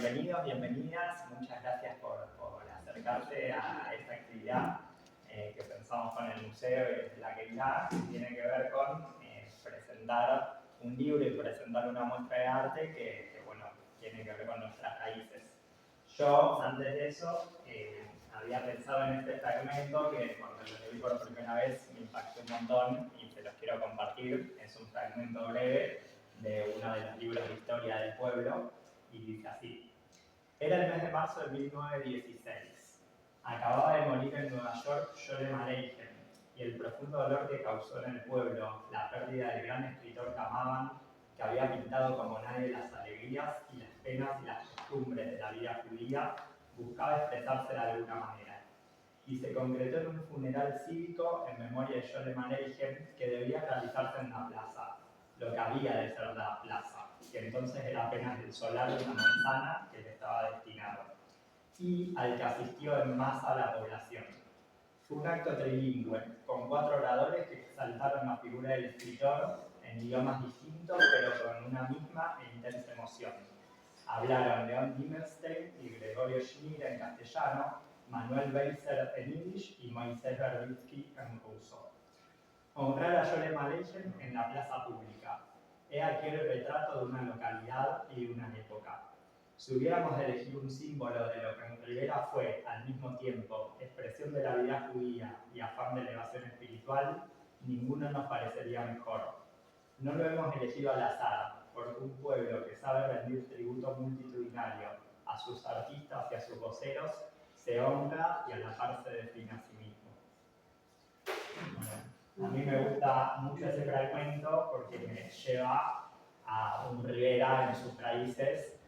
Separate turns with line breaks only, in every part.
bienvenidos, bienvenidas. Muchas gracias por acercarte a esta actividad que pensamos con el museo y desde la que tiene que ver con presentar un libro y presentar una muestra de arte que bueno, tiene que ver con nuestras raíces. Yo, antes de eso, había pensado en este fragmento que cuando lo leí por primera vez me impactó un montón y se los quiero compartir. Es un fragmento breve de uno de los libros de historia del pueblo y dice así: era el mes de marzo de 1916. Acababa de morir en Nueva York Yolema Leijen, y el profundo dolor que causó en el pueblo la pérdida del gran escritor que amaban, que había pintado como nadie las alegrías y las penas y las costumbres de la vida judía, buscaba expresarse de alguna manera. Y se concretó en un funeral cívico en memoria de Yolema Leijen que debía realizarse en la plaza, lo que había de ser la plaza, que entonces era apenas el solar de una manzana que le estaba destinado, y al que asistió en masa la población. Fue un acto trilingüe, con 4 oradores que exaltaron la figura del escritor en idiomas distintos, pero con una misma e intensa emoción. Hablaron León Dimerstein y Gregorio Schmier en castellano, Manuel Beiser en yiddish y Moisés Verbitsky en ruso. Honrar a Yolema Leijen en la plaza pública. He aquí el retrato de una localidad y de una época. Si hubiéramos elegido un símbolo de lo que en Rivera fue, al mismo tiempo, expresión de la vida judía y afán de elevación espiritual, ninguno nos parecería mejor. No lo hemos elegido al azar, porque un pueblo que sabe rendir tributo multitudinario a sus artistas y a sus voceros, se honra y a la par se define a sí mismo. A mí me gusta mucho ese fragmento porque me lleva a un Rivera en sus raíces,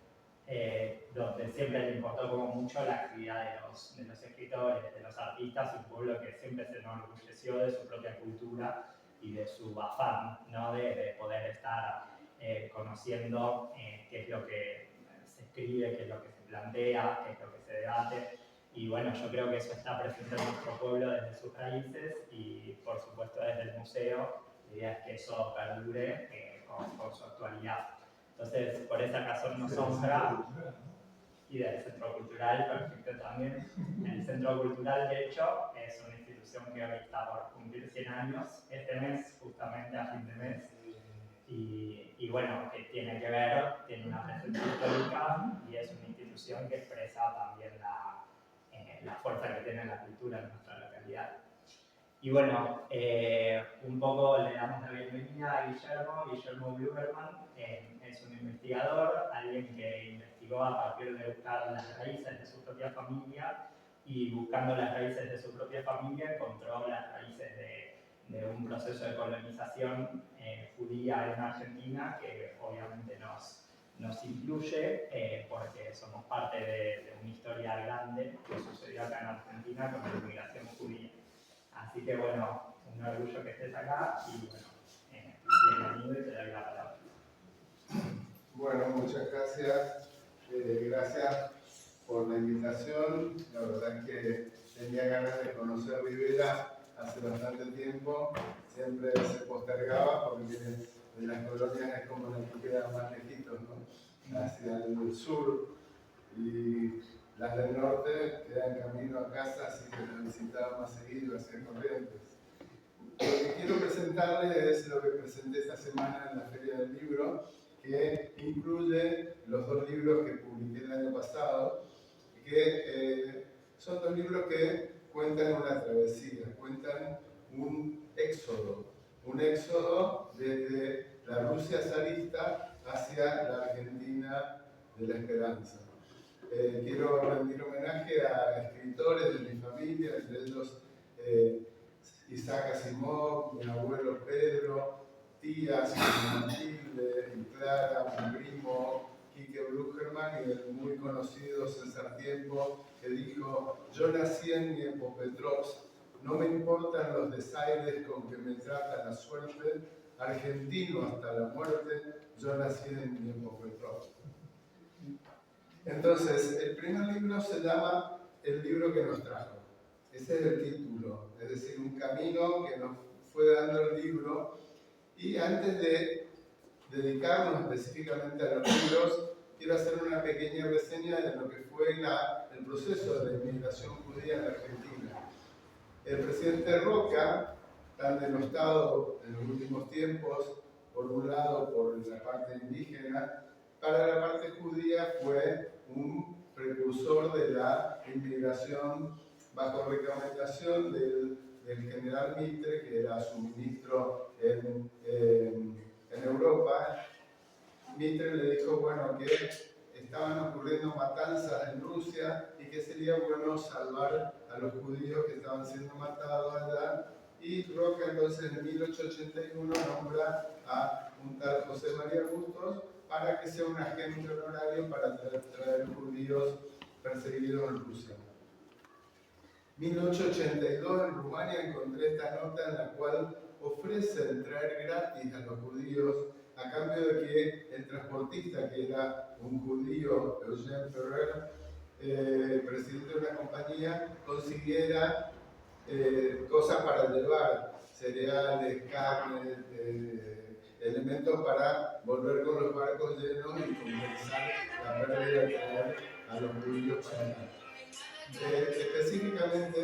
donde siempre le importó como mucho la actividad de los escritores, de los artistas, un pueblo que siempre se enorgulleció de su propia cultura y de su afán, ¿no? de poder estar conociendo qué es lo que se escribe, qué es lo que se plantea, qué es lo que se debate. Y bueno, yo creo que eso está presente en nuestro pueblo desde sus raíces y por supuesto desde el museo. La idea es que eso perdure con su actualidad. Entonces, por esa razón nos honra, y del Centro Cultural, perfecto también. El Centro Cultural, de hecho, es una institución que hoy está por cumplir 100 años, este mes, justamente a fin de mes. Y bueno, que tiene que ver, tiene una presencia histórica y es una institución que expresa también la fuerza que tiene la cultura en nuestra localidad. Y bueno, un poco le damos la bienvenida a Guillermo Bluberman. Es un investigador, alguien que investigó a partir de buscar las raíces de su propia familia, y buscando las raíces de su propia familia encontró las raíces de un proceso de colonización judía en Argentina que obviamente nos incluye porque somos parte de una historia grande que sucedió acá en Argentina con la inmigración judía. Así que bueno, un orgullo que estés acá y bueno, bienvenido y te doy la palabra.
Bueno, muchas gracias. Gracias por la invitación. La verdad es que tenía ganas de conocer Rivera hace bastante tiempo. Siempre se postergaba porque de las colonias es como las que quedan más lejitos, ¿no? Hacia el sur. Y las del norte quedan camino a casa, así que las visitaba más seguido hacia Corrientes. Lo que quiero presentarles es lo que presenté esta semana en la Feria del Libro, que incluye los 2 libros que publiqué el año pasado, que son 2 libros que cuentan una travesía, cuentan un éxodo desde la Rusia zarista hacia la Argentina de la esperanza. Quiero rendir homenaje a escritores de mi familia, entre ellos Isaac Asimov, mi abuelo Pedro, tías, Matilde y Clara, mi primo Quique Brugerman, y el muy conocido César Tiempo, que dijo: yo nací en Dniepropetrovsk, no me importan los desaires con que me trata la suerte, argentino hasta la muerte, yo nací en Dniepropetrovsk. Entonces, el primer libro se llama El libro que nos trajo. Ese es el título, es decir, un camino que nos fue dando el libro. Y antes de dedicarnos específicamente a los libros, quiero hacer una pequeña reseña de lo que fue el proceso de la inmigración judía en la Argentina. El presidente Roca, tan denostado en los últimos tiempos, por un lado por la parte indígena, para la parte judía fue un precursor de la inmigración bajo recomendación del general Mitre, que era su ministro en Europa. Mitre le dijo, bueno, que estaban ocurriendo matanzas en Rusia y que sería bueno salvar a los judíos que estaban siendo matados allá. Y Roca entonces en 1881 nombra a un tal José María Bustos para que sea un agente honorario para traer judíos perseguidos en Rusia. 1882 en Rumania encontré esta nota en la cual ofrecen traer gratis a los judíos a cambio de que el transportista, que era un judío, Eugène Ferrer, presidente de una compañía, consiguiera cosas para llevar, cereales, carne, elementos para volver con los barcos llenos y compensar la pérdida de traer a los judíos para acá. Específicamente,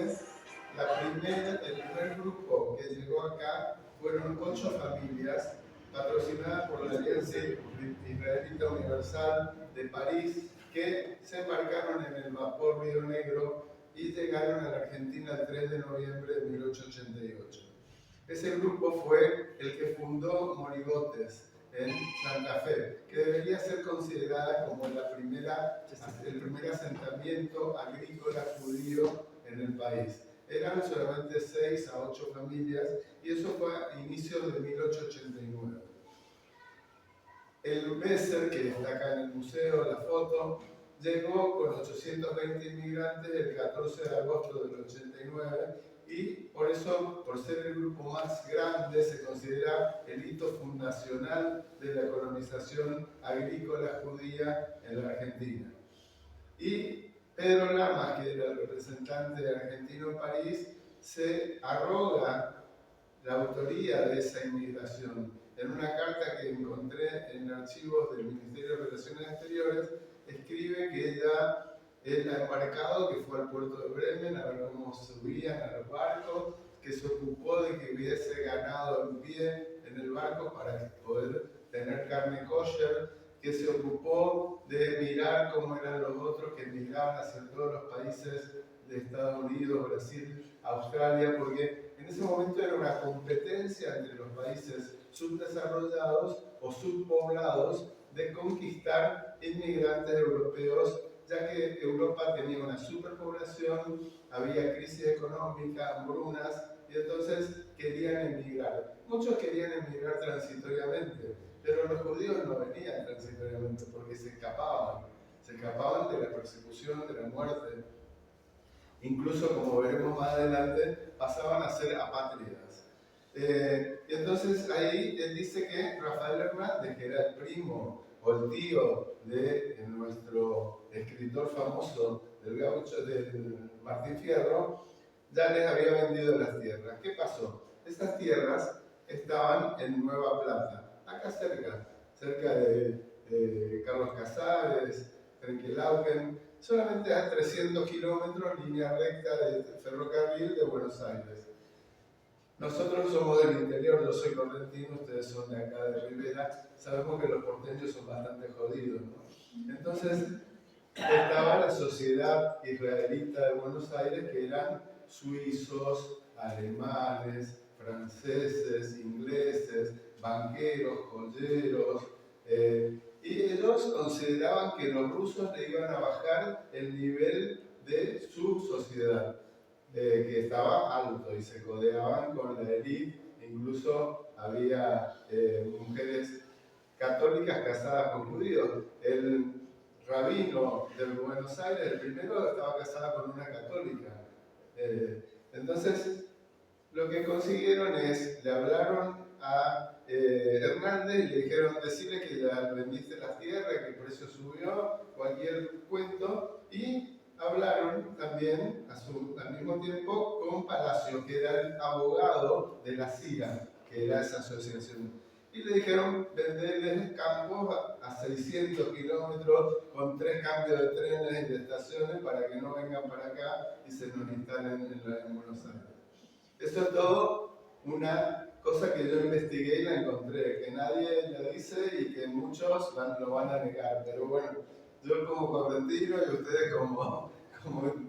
el primer grupo que llegó acá fueron 8 familias patrocinadas por la Alianza Israelita Universal de París, que se embarcaron en el vapor Río Negro y llegaron a la Argentina el 3 de noviembre de 1888. Ese grupo fue el que fundó Morigotes en Santa Fe, que debería ser considerada como el primer asentamiento agrícola judío en el país. Eran solamente 6 a 8 familias y eso fue a inicios de 1889. El Besser, que está acá en el museo, la foto, llegó con 820 inmigrantes el 14 de agosto del 89 y por eso, por ser el grupo más grande, se considera el hito fundacional de la colonización agrícola judía en la Argentina. Y Pedro Lamas, que era el representante argentino en París, se arroga la autoría de esa inmigración. En una carta que encontré en archivos del Ministerio de Relaciones Exteriores, escribe que ella ha embarcado, que fue al puerto de Bremen a ver cómo subían a los barcos, que se ocupó de que hubiese ganado en pie en el barco para poder tener carne kosher, que se ocupó de mirar cómo eran los otros que migraban hacia todos los países de Estados Unidos, Brasil, Australia, porque en ese momento era una competencia entre los países subdesarrollados o subpoblados de conquistar inmigrantes europeos, ya que Europa tenía una superpoblación, había crisis económica, hambrunas, y entonces querían emigrar. Muchos querían emigrar transitoriamente, pero los judíos no venían transitoriamente porque se escapaban de la persecución, de la muerte. Incluso, como veremos más adelante, pasaban a ser apátridas. Y entonces ahí él dice que Rafael Hernández, que era el primo o el tío de nuestro escritor famoso del gaucho, del Martín Fierro, ya les había vendido las tierras. ¿Qué pasó? Estas tierras estaban en Nueva Plata, acá cerca de Carlos Casares, Trenquelauquen, solamente a 300 kilómetros, línea recta de ferrocarril de Buenos Aires. Nosotros somos del interior, yo soy correntino, ustedes son de acá de Rivera, sabemos que los porteños son bastante jodidos, ¿no? Entonces, estaba la sociedad israelita de Buenos Aires, que eran suizos, alemanes, franceses, ingleses, banqueros, joyeros, y ellos consideraban que los rusos le iban a bajar el nivel de su sociedad, que estaba alto, y se codeaban con la élite. Incluso había mujeres católicas casadas con judíos. El rabino de Buenos Aires, el primero, estaba casado con una católica. Entonces, lo que consiguieron es, le hablaron a Hernández y le dijeron, decirle que ya vendiste las tierras, que el precio subió, cualquier cuento, y hablaron también al mismo tiempo con Palacio, que era el abogado de la CIA, que era esa asociación. Y y le dijeron venderles campos a 600 kilómetros con 3 cambios de trenes y de estaciones para que no vengan para acá y se nos instalen en Buenos Aires. Eso es todo una cosa que yo investigué y la encontré, que nadie la dice y que muchos lo van a negar, pero bueno, yo como correntino y ustedes como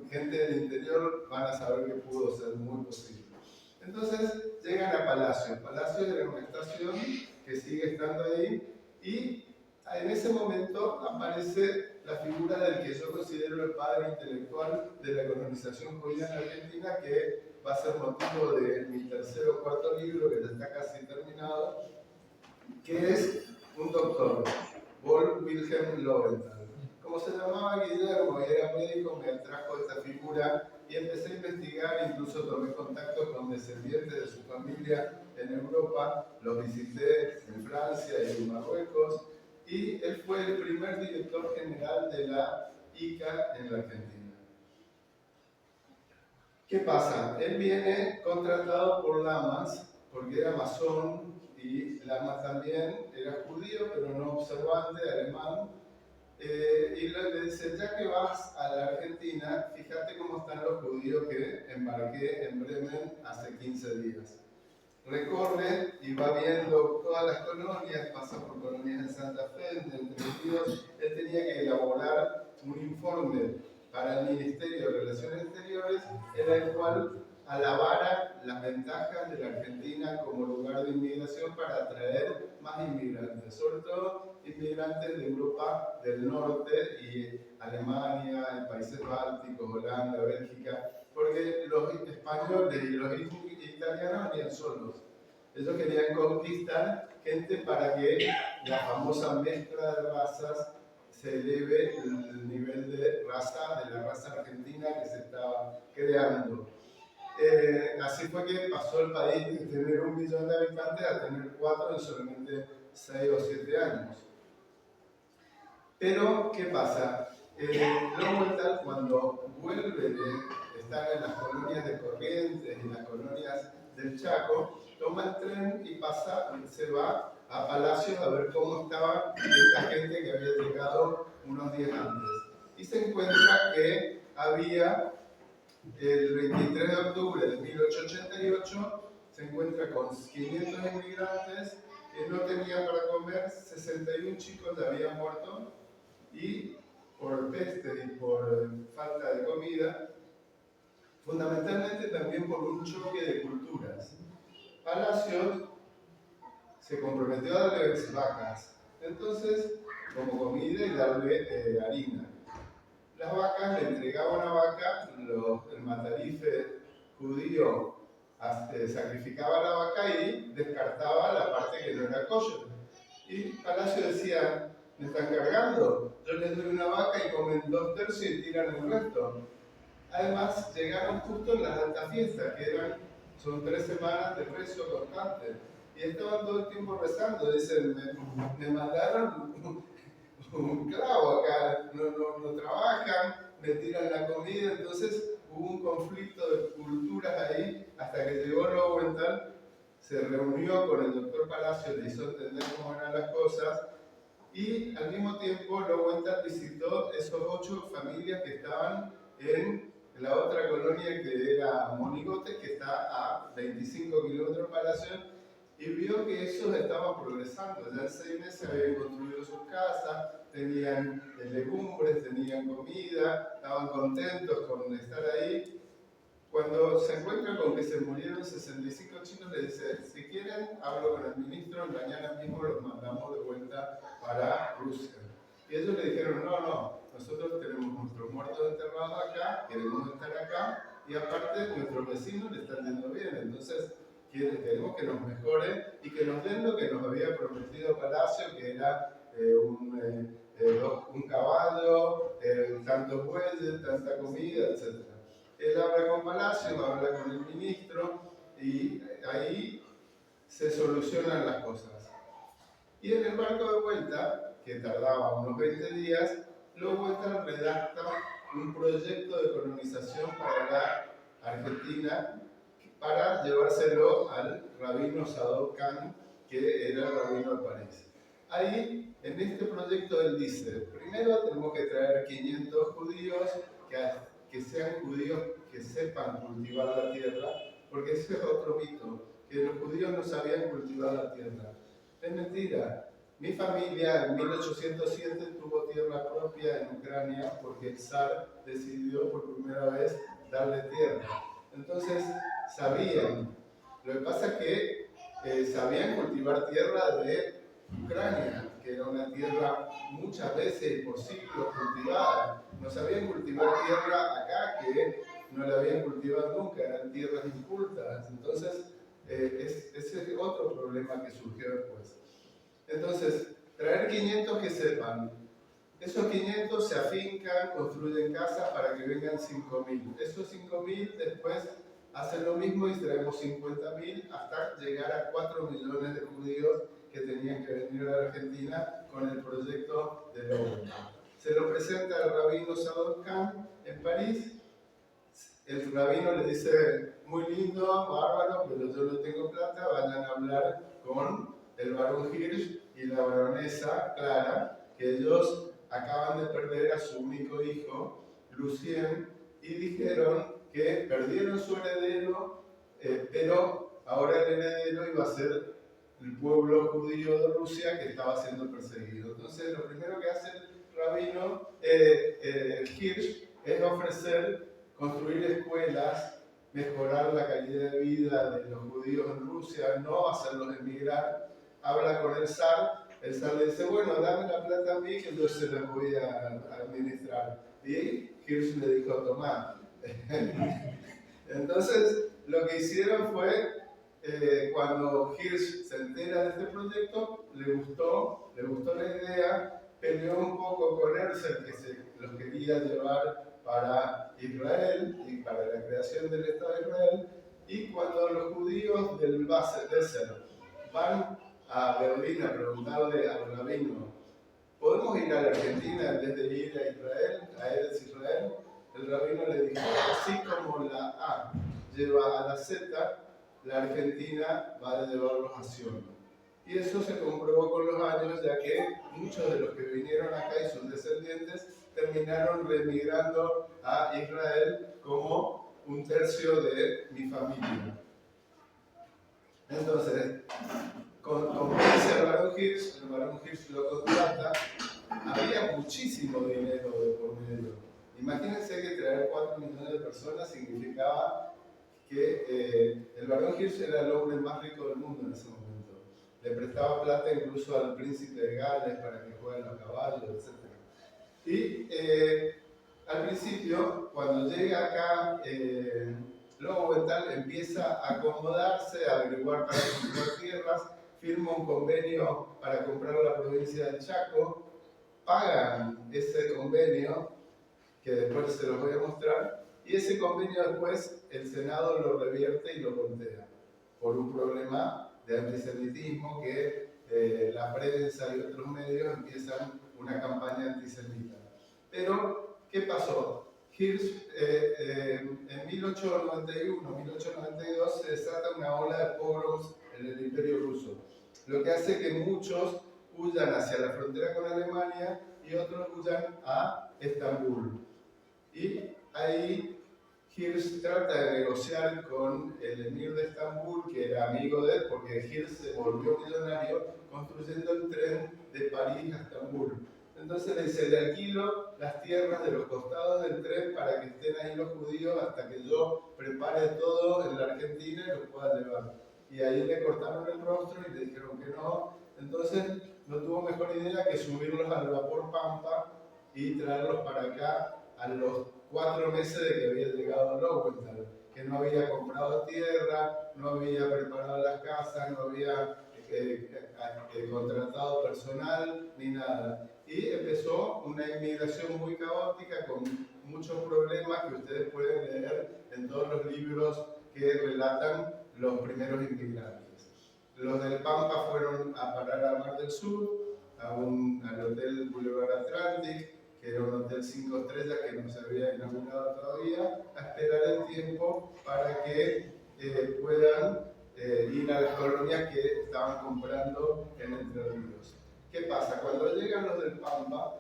gente del interior van a saber que pudo ser muy posible. Entonces llegan a Palacio. Palacio era una estación que sigue estando ahí y en ese momento aparece la figura del que yo considero el padre intelectual de la colonización judía en Argentina, que va a ser motivo de mi tercer o cuarto libro, que ya está casi terminado, que es un doctor, Paul Wilhelm Lowenthal. Como se llamaba Guillermo y era médico, me atrajo esta figura y empecé a investigar, incluso tomé contacto con descendientes de su familia en Europa, los visité en Francia y en Marruecos, y él fue el primer director general de la ICA en la Argentina. ¿Qué pasa? Él viene contratado por Lamas, porque era masón, y Lamas también era judío, pero no observante, alemán, y le dice, ya que vas a la Argentina, fíjate cómo están los judíos que embarqué en Bremen hace 15 días. Recorre y va viendo todas las colonias, pasa por colonias de Santa Fe, de Entre Ríos. Él tenía que elaborar un informe para el Ministerio de Relaciones Exteriores, en el cual alabara las ventajas de la Argentina como lugar de inmigración para atraer más inmigrantes, sobre todo inmigrantes de Europa del Norte y Alemania, Países Bálticos, Holanda, Bélgica, porque los españoles y los italianos venían solos. Ellos querían conquistar gente para que la famosa mezcla de razas se eleve el nivel de la raza argentina que se estaba creando. Así fue que pasó el país de tener 1 millón de habitantes a tener 4 en solamente 6 o 7 años. Pero, ¿qué pasa? Lowenthal, cuando vuelve de estar en las colonias de Corrientes y las colonias del Chaco, toma el tren y se va a Palacio a ver cómo estaba esta gente que había llegado unos días antes. Y se encuentra que había, el 23 de octubre de 1888, se encuentra con 500 inmigrantes que no tenían para comer, 61 chicos ya habían muerto, y por peste y por falta de comida, fundamentalmente también por un choque de culturas. Palacio se comprometió a darle vacas, entonces, como comida y darle harina. Las vacas le entregaban a vaca, el matarife judío sacrificaba la vaca y descartaba la parte que no era kosher. Y Palacio decía, me están cargando, yo les doy una vaca y comen 2/3 y tiran el resto. Además, llegaron justo en las altas fiestas, que son 3 semanas de rezo constante. Y estaban todo el tiempo rezando. Dicen, me mandaron un clavo acá, no trabajan, me tiran la comida. Entonces hubo un conflicto de culturas ahí, hasta que llegó Lowenthal, se reunió con el doctor Palacio, le hizo entender cómo eran las cosas. Y al mismo tiempo Lowenthal visitó esos 8 familias que estaban en la otra colonia que era Monigotes, que está a 25 kilómetros de Palacio, y vio que esos estaban progresando. Ya en 6 meses habían construido sus casas, tenían legumbres, tenían comida, estaban contentos con estar ahí. Cuando se encuentra con que se murieron 65 chicos, le dice, si quieren, hablo con el ministro, mañana mismo los mandamos de vuelta para Rusia. Y ellos le dijeron, no, nosotros tenemos nuestros muertos enterrados acá, queremos estar acá, y aparte nuestros vecinos le están yendo bien, entonces queremos que nos mejore y que nos den lo que nos había prometido Palacio, que era un caballo, tantos bueyes, tanta comida, etc. Él habla con Palacio, habla con el ministro, y ahí se solucionan las cosas. Y en el barco de vuelta, que tardaba unos 20 días, Lowenthal redacta un proyecto de colonización para la Argentina para llevárselo al rabino Sadok Khan, que era el rabino de París. Ahí, en este proyecto, él dice, primero tenemos que traer 500 judíos que sean judíos que sepan cultivar la tierra, porque ese es otro mito, que los judíos no sabían cultivar la tierra. Es mentira. Mi familia en 1807 tuvo tierra propia en Ucrania porque el zar decidió por primera vez darle tierra. Entonces, sabían. Lo que pasa es que sabían cultivar tierra de Ucrania, que era una tierra muchas veces por siglos cultivada. No sabían cultivar tierra acá, que no la habían cultivado nunca, eran tierras incultas. Entonces, ese es otro problema que surgió después. Entonces, traer 500 que sepan. Esos 500 se afincan, construyen casas para que vengan 5.000. Esos 5.000 después hacen lo mismo y traemos 50.000 hasta llegar a 4 millones de judíos que tenían que venir a la Argentina con el proyecto de Lowen. Se lo presenta al rabino Sadok Khan en París. El rabino le dice, muy lindo, bárbaro, pero yo no tengo plata, vayan a hablar con el barón Hirsch y la baronesa Clara, que ellos acaban de perder a su único hijo, Lucien, y dijeron que perdieron su heredero, pero ahora el heredero iba a ser el pueblo judío de Rusia que estaba siendo perseguido. Entonces, lo primero que hace el rabino Hirsch es ofrecer construir escuelas, mejorar la calidad de vida de los judíos en Rusia, no hacerlos emigrar. Habla con el zar le dice, bueno, dame la plata a mí que yo se la voy a administrar. Y Hirsch le dijo, tomá. Entonces, lo que hicieron fue, cuando Hirsch se entera de este proyecto, le gustó la idea, peleó un poco con Herzl, que se los quería llevar para Israel y para la creación del Estado de Israel, y cuando los judíos del Basel van a Berlín a preguntarle al rabino, ¿podemos ir a la Argentina en vez de ir a Israel, a Eretz Israel? El rabino le dijo, así como la A lleva a la Z, la Argentina va a llevarlos a Sion. Y eso se comprobó con los años, ya que muchos de los que vinieron acá y sus descendientes terminaron reemigrando a Israel, como un tercio de mi familia. Entonces, convence al barón Hirsch, el barón Hirsch lo contrata, había muchísimo dinero de por medio. Imagínense que traer 4 millones de personas significaba que el barón Hirsch era el hombre más rico del mundo en ese momento. Le prestaba plata incluso al príncipe de Gales para que jueguen los caballos, etc. Y al principio, cuando llega acá, Lowenthal empieza a acomodarse, a averiguar para comprar tierras, firma un convenio para comprar la provincia del Chaco, pagan ese convenio, que después se los voy a mostrar, y ese convenio después el Senado lo revierte y lo voltea, por un problema de antisemitismo que la prensa y otros medios empiezan una campaña antisemita. Pero, ¿qué pasó? Hirsch, en 1891-1892 se desata una ola de pogroms en el Imperio Ruso, lo que hace que muchos huyan hacia la frontera con Alemania y otros huyan a Estambul. Y ahí Hirsch trata de negociar con el emir de Estambul, que era amigo de él, porque Hirsch se volvió millonario construyendo el tren de París a Estambul. Entonces le dice, le alquilo las tierras de los costados del tren para que estén ahí los judíos hasta que yo prepare todo en la Argentina y los pueda llevar. Y ahí le cortaron el rostro y le dijeron que no. Entonces no tuvo mejor idea que subirlos al vapor Pampa y traerlos para acá a los 4 meses de que había llegado Lowenthal, que no había comprado tierra, no había preparado las casas, no había contratado personal ni nada. Y empezó una inmigración muy caótica con muchos problemas que ustedes pueden leer en todos los libros que relatan los primeros inmigrantes. Los del Pampa fueron a parar a Mar del Sur, al Hotel Boulevard Atlantic, que era un hotel 5 estrellas que no se había inaugurado todavía, a esperar el tiempo para que puedan ir a las colonias que estaban comprando en Entre Ríos. ¿Qué pasa? Cuando llegan los del Pampa,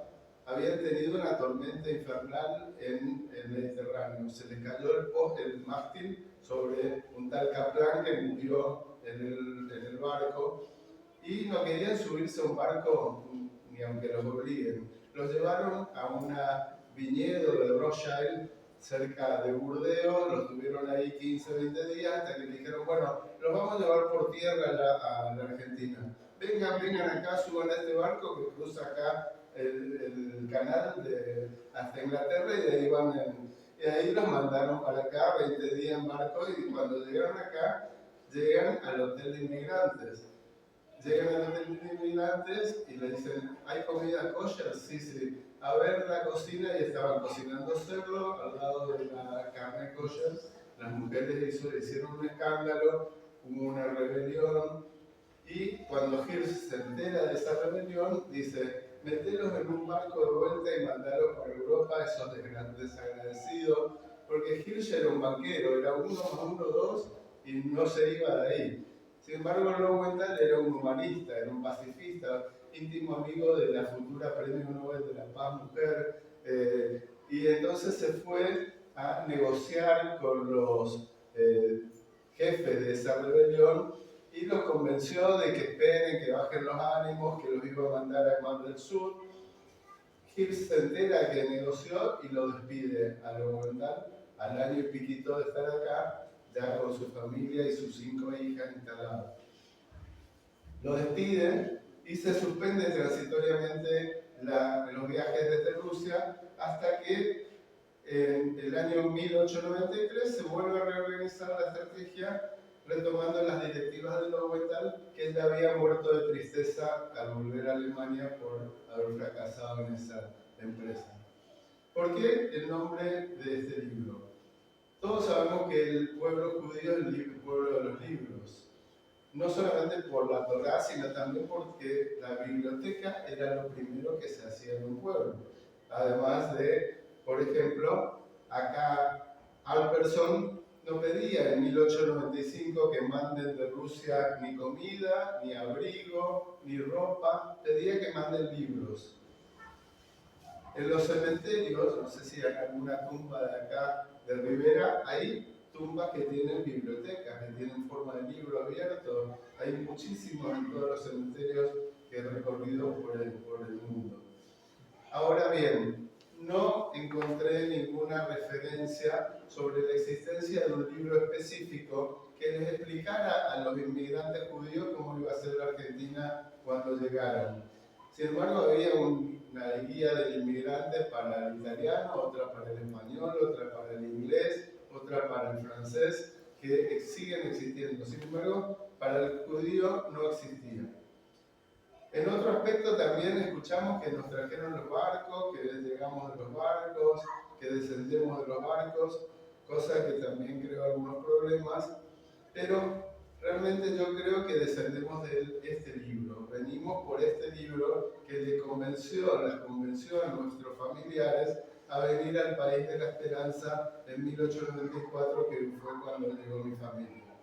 habían tenido una tormenta infernal en el Mediterráneo. Se les cayó el mástil sobre un tal Kaplan que murió en el barco y no querían subirse a un barco ni aunque los obliguen. Los llevaron a un viñedo de Rothschild cerca de Burdeos, los tuvieron ahí 15 o 20 días hasta que dijeron, bueno, los vamos a llevar por tierra a la Argentina. Vengan acá, suban a este barco que cruza acá el canal hasta Inglaterra y de ahí y ahí los mandaron para acá 20 días en barco y cuando llegaron acá, llegan al hotel de inmigrantes. Llegan al hotel de inmigrantes y le dicen, ¿hay comida kosher? Sí. A ver la cocina y estaban cocinando cerdo al lado de la carne kosher. Las mujeres hicieron un escándalo, hubo una rebelión y cuando Hirsch se entera de esa rebelión dice, metelos en un barco de vuelta y mandalos por Europa, esos desagradecidos, porque Hirsch era un banquero, era 1 más 1, 2 y no se iba de ahí. Sin embargo, Lowenthal era un humanista, era un pacifista, íntimo amigo de la futura Premio Nobel de la Paz Mujer, y entonces se fue a negociar con los jefes de esa rebelión y los convenció de que esperen, que bajen los ánimos, que los iba a mandar al Mar del Sur. Hirsch se entera que negoció y lo despide a Lowenthal al año y piquito de estar acá, ya con su familia y sus 5 hijas instaladas. Lo despiden y se suspende transitoriamente los viajes desde Rusia hasta que en el año 1893 se vuelve a reorganizar la estrategia retomando las directivas de Lowenthal, que ya había muerto de tristeza al volver a Alemania por haber fracasado en esa empresa. ¿Por qué el nombre de este libro? Todos sabemos que el pueblo judío es el pueblo de los libros, no solamente por la Torá, sino también porque la biblioteca era lo primero que se hacía en un pueblo. Además de, por ejemplo, acá Alberson no pedía en 1895 que manden de Rusia ni comida, ni abrigo, ni ropa, pedía que manden libros. En los cementerios, no sé si hay alguna tumba de acá de Rivera, hay tumbas que tienen bibliotecas, que tienen forma de libro abierto. Hay muchísimos en todos los cementerios que he recorrido por el mundo. Ahora bien, no encontré ninguna referencia sobre la existencia de un libro específico que les explicara a los inmigrantes judíos cómo iba a ser la Argentina cuando llegaran. Sin embargo, había una guía del inmigrante para el italiano, otra para el español, otra para el inglés, otra para el francés, que siguen existiendo. Sin embargo, para el judío no existía. En otro aspecto también escuchamos que nos trajeron los barcos, que llegamos de los barcos, que descendemos de los barcos, cosa que también creó algunos problemas, pero realmente yo creo que descendemos de este libro. Venimos por este libro que les convenció a nuestros familiares a venir al país de la esperanza en 1894, que fue cuando llegó mi familia.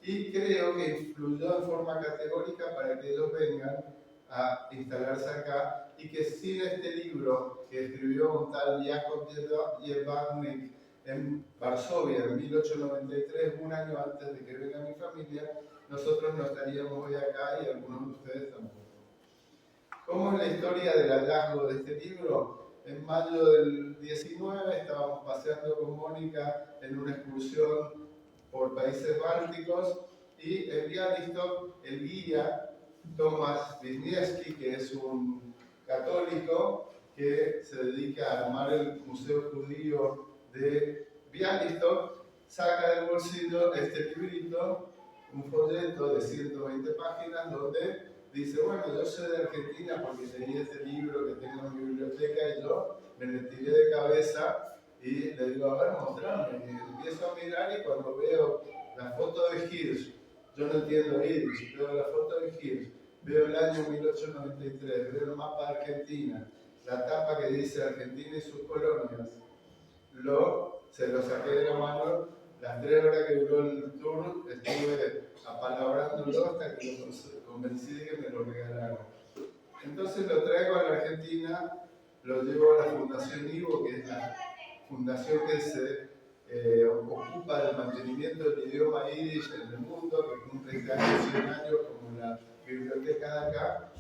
Y creo que influyó en forma categórica para que ellos vengan a instalarse acá y que sin este libro que escribió un tal Jakob Jedwabnik en Varsovia en 1893, un año antes de que venga mi familia, nosotros no estaríamos hoy acá y algunos de ustedes tampoco. ¿Cómo es la historia del hallazgo de este libro? En mayo del 19 estábamos paseando con Mónica en una excursión por países bálticos y en Białystok el guía Tomasz Wisniewski, que es un católico que se dedica a armar el Museo Judío de Białystok, saca del bolsillo este librito, un folleto de 120 páginas donde dice, bueno, yo soy de Argentina porque tenía este libro que tengo en mi biblioteca y yo me le tiré de cabeza y le digo, a ver, mostrame. Y empiezo a mirar y cuando veo la foto de Hirsch, yo no entiendo Yiddish, veo la foto de Hirsch, veo el año 1893, veo el mapa de Argentina, la tapa que dice Argentina y sus colonias, se lo saqué de la mano, las 3 horas que duró el tour estuve apalabrándolo hasta que lo convencí de que me lo regalaron. Entonces lo traigo a la Argentina, lo llevo a la Fundación Ivo, que es la fundación que se ocupa del mantenimiento del idioma yiddish en el mundo, que cumple este año 100 años como la biblioteca de acá.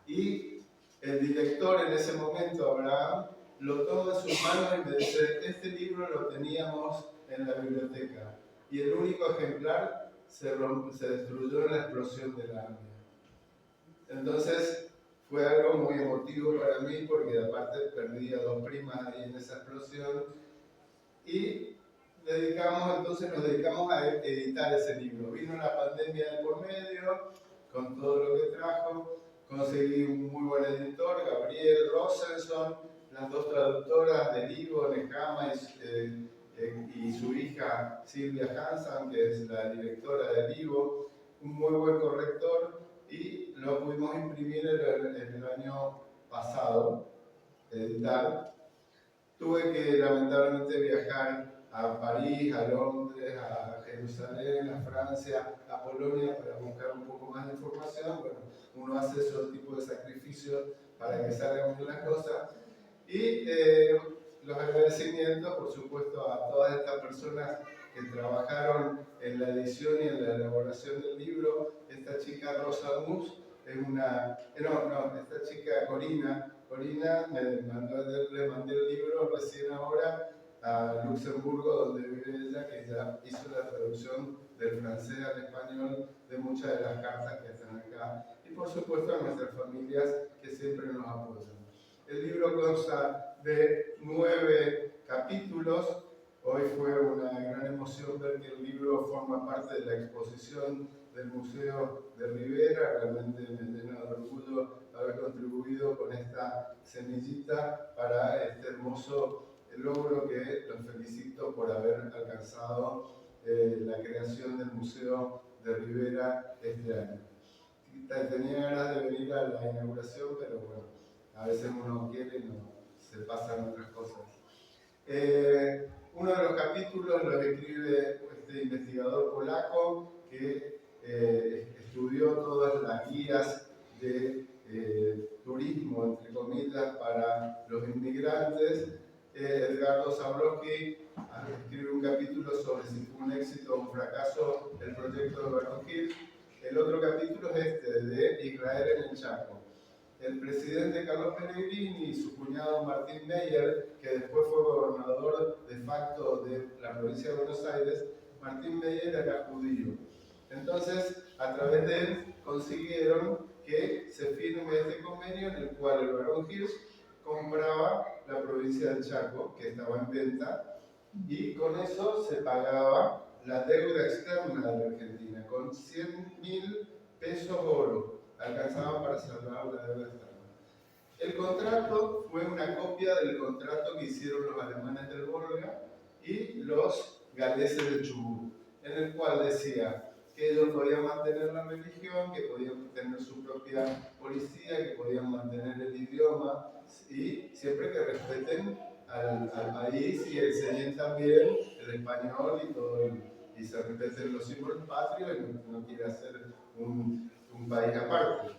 Y el director en ese momento, Abraham, lo toma en sus manos y me dice, este libro lo teníamos en la biblioteca y el único ejemplar se destruyó en la explosión de la AMIA. Entonces fue algo muy emotivo para mí porque aparte perdí a 2 primas ahí en esa explosión y nos dedicamos a editar ese libro. Vino la pandemia de por medio, con todo lo que trajo, conseguí un muy buen editor, Gabriel Rosenson, las 2 traductoras del Ivo, Nehama y su hija Silvia Hansen, que es la directora del Ivo, un muy buen corrector, y lo pudimos imprimir en el año pasado, editar. Tuve que lamentablemente viajar a París, a Londres, a Jerusalén, a Francia, a Polonia para buscar un poco más de información. Bueno, uno hace esos tipos de sacrificios para que salgan bien las cosas. Y los agradecimientos, por supuesto, a todas estas personas que trabajaron en la edición y en la elaboración del libro. Esta chica Rosa Mus es una... esta chica Corina le mandé el libro recién ahora a Luxemburgo, donde vive ella, que ella hizo la traducción del francés al español de muchas de las cartas que están acá. Y por supuesto a nuestras familias que siempre nos apoyan. El libro consta de 9 capítulos. Hoy fue una gran emoción ver que el libro forma parte de la exposición del Museo de Rivera. Realmente me llena de orgullo haber contribuido con esta semillita para este hermoso logro que los felicito por haber alcanzado la creación del Museo de Rivera este año. Tenía ganas de venir a la inauguración, pero bueno, a veces uno quiere y no, se pasan otras cosas. Uno de los capítulos lo escribe este investigador polaco que estudió todas las guías de turismo, entre comillas, para los inmigrantes. Edgardo Zabrowski escribe un capítulo sobre si fue un éxito o un fracaso el proyecto de Barón Hill. El otro capítulo es este, de Israel en el Chaco. El presidente Carlos Pellegrini y su cuñado Martín Meyer, que después fue gobernador de facto de la provincia de Buenos Aires, Martín Meyer era judío. Entonces, a través de él consiguieron que se firme este convenio en el cual el Barón Hirsch compraba la provincia del Chaco, que estaba en venta, y con eso se pagaba la deuda externa de la Argentina, con 100.000 pesos oro, alcanzaba para salvar la deuda externa. El contrato fue una copia del contrato que hicieron los alemanes del Volga y los galeses del Chubut, en el cual decía que ellos podían mantener la religión, que podían tener su propia policía, que podían mantener el idioma, y siempre que respeten al país y enseñen también el español y todo y se respeten los símbolos patrios y no quiere hacer un país aparte.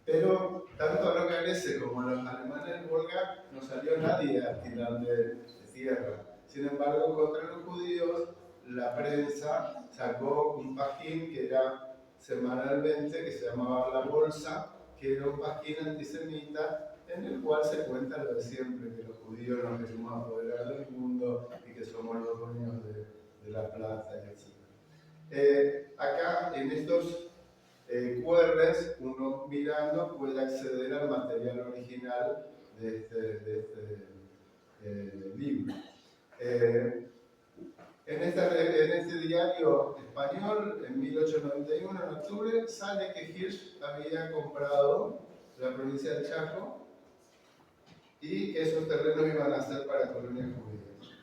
Pero tanto a los galeses como a los alemanes del Volga no salió nadie a tirar de tierra. Sin embargo, contra los judíos, la prensa sacó un pajín que era semanalmente, que se llamaba La Bolsa, que era un pajín antisemita en el cual se cuenta lo de siempre, que los judíos nos queremos apoderar del mundo y que somos los dueños de la plata, etc. Acá, en estos QRs, uno mirando puede acceder al material original de este libro. En este diario español, en 1891, en octubre, sale que Hirsch había comprado la provincia del Chaco y que esos terrenos iban a ser para colonias judías.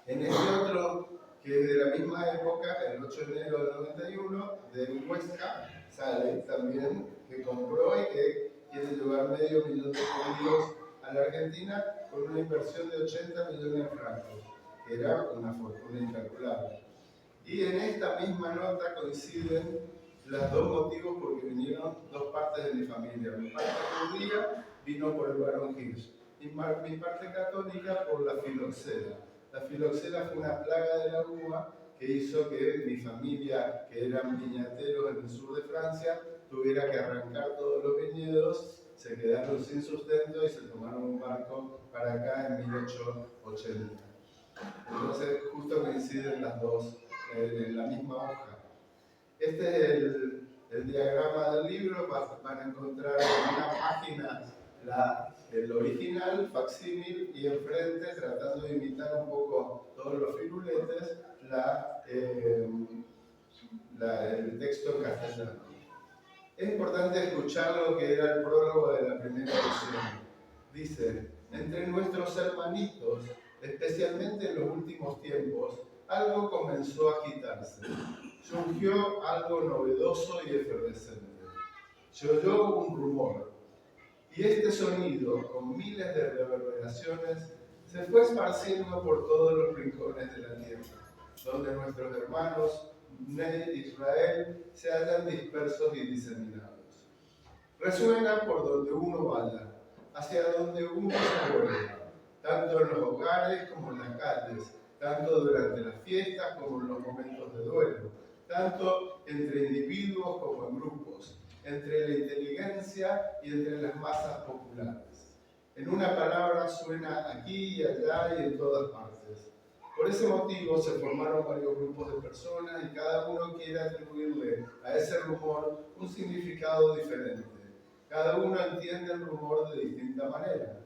En este otro, que es de la misma época, el 8 de enero del 91, de Huesca, sale también que compró y que quiere llevar 500.000 judíos a la Argentina con una inversión de 80 millones de francos. que era una fortuna incalculable. Y en esta misma nota coinciden los dos motivos por que vinieron dos partes de mi familia. Mi parte judía vino por el Barón Hirsch y mi parte católica por la filoxera. La filoxera fue una plaga de la uva que hizo que mi familia, que eran viñateros en el sur de Francia, tuviera que arrancar todos los viñedos, se quedaron sin sustento y se tomaron un barco para acá en 1880. Entonces justo coinciden las dos en la misma hoja. Este es el diagrama del libro. Van a encontrar en una página el original, facsímil, y enfrente, tratando de imitar un poco todos los firuletes, el texto en castellano. Es importante escuchar lo que era el prólogo de la primera edición. Dice: entre nuestros hermanitos, especialmente en los últimos tiempos, algo comenzó a agitarse. Surgió algo novedoso y efervescente. Se oyó un rumor, y este sonido, con miles de reverberaciones, se fue esparciendo por todos los rincones de la tierra, donde nuestros hermanos de Israel se hallan dispersos y diseminados. Resuena por donde uno vaya, hacia donde uno se vuelva, tanto en los hogares como en las calles, tanto durante las fiestas como en los momentos de duelo, tanto entre individuos como en grupos, entre la inteligencia y entre las masas populares. En una palabra, suena aquí y allá y en todas partes. Por ese motivo se formaron varios grupos de personas y cada uno quiere atribuirle a ese rumor un significado diferente. Cada uno entiende el rumor de distinta manera.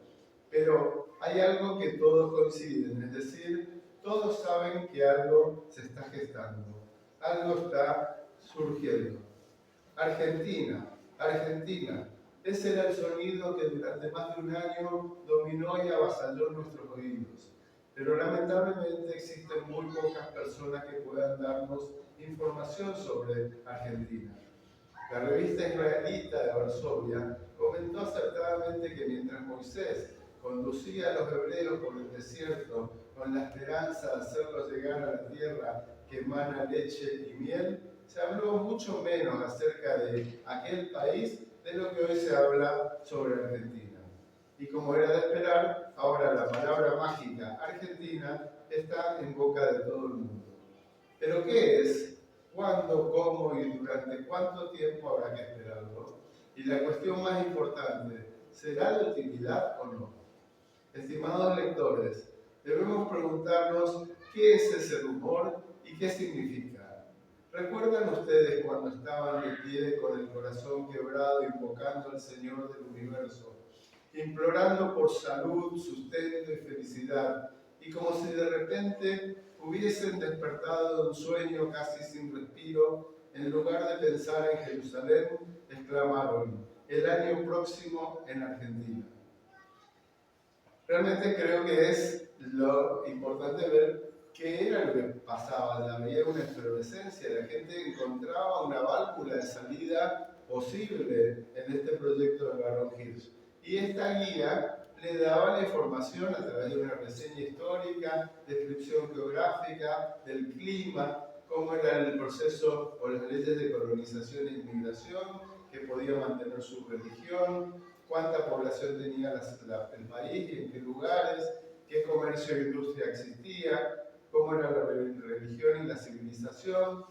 Pero hay algo que todos coinciden, es decir, todos saben que algo se está gestando, algo está surgiendo. Argentina, Argentina. Ese era el sonido que durante más de un año dominó y avasalló nuestros oídos. Pero lamentablemente existen muy pocas personas que puedan darnos información sobre Argentina. La revista israelita de Varsovia comentó acertadamente que mientras Moisés conducía a los hebreos por el desierto con la esperanza de hacerlos llegar a la tierra que emana leche y miel, se habló mucho menos acerca de aquel país de lo que hoy se habla sobre Argentina. Y como era de esperar, ahora la palabra mágica Argentina está en boca de todo el mundo. ¿Pero qué es? ¿Cuándo, cómo y durante cuánto tiempo habrá que esperarlo? Y la cuestión más importante, ¿será de utilidad o no? Estimados lectores, debemos preguntarnos qué es ese rumor y qué significa. ¿Recuerdan ustedes cuando estaban de pie con el corazón quebrado invocando al Señor del universo, implorando por salud, sustento y felicidad, y como si de repente hubiesen despertado de un sueño casi sin respiro, en lugar de pensar en Jerusalén, exclamaron: el año próximo en Argentina? Realmente creo que es lo importante ver qué era lo que pasaba. Había una efervescencia, la gente encontraba una válvula de salida posible en este proyecto de Barón Hirsch. Y esta guía le daba la información a través de una reseña histórica, descripción geográfica, del clima, cómo era el proceso o las leyes de colonización e inmigración, que podía mantener su religión, cuánta población tenía el país y en qué lugares, qué comercio e industria existía, cómo era la religión y la civilización,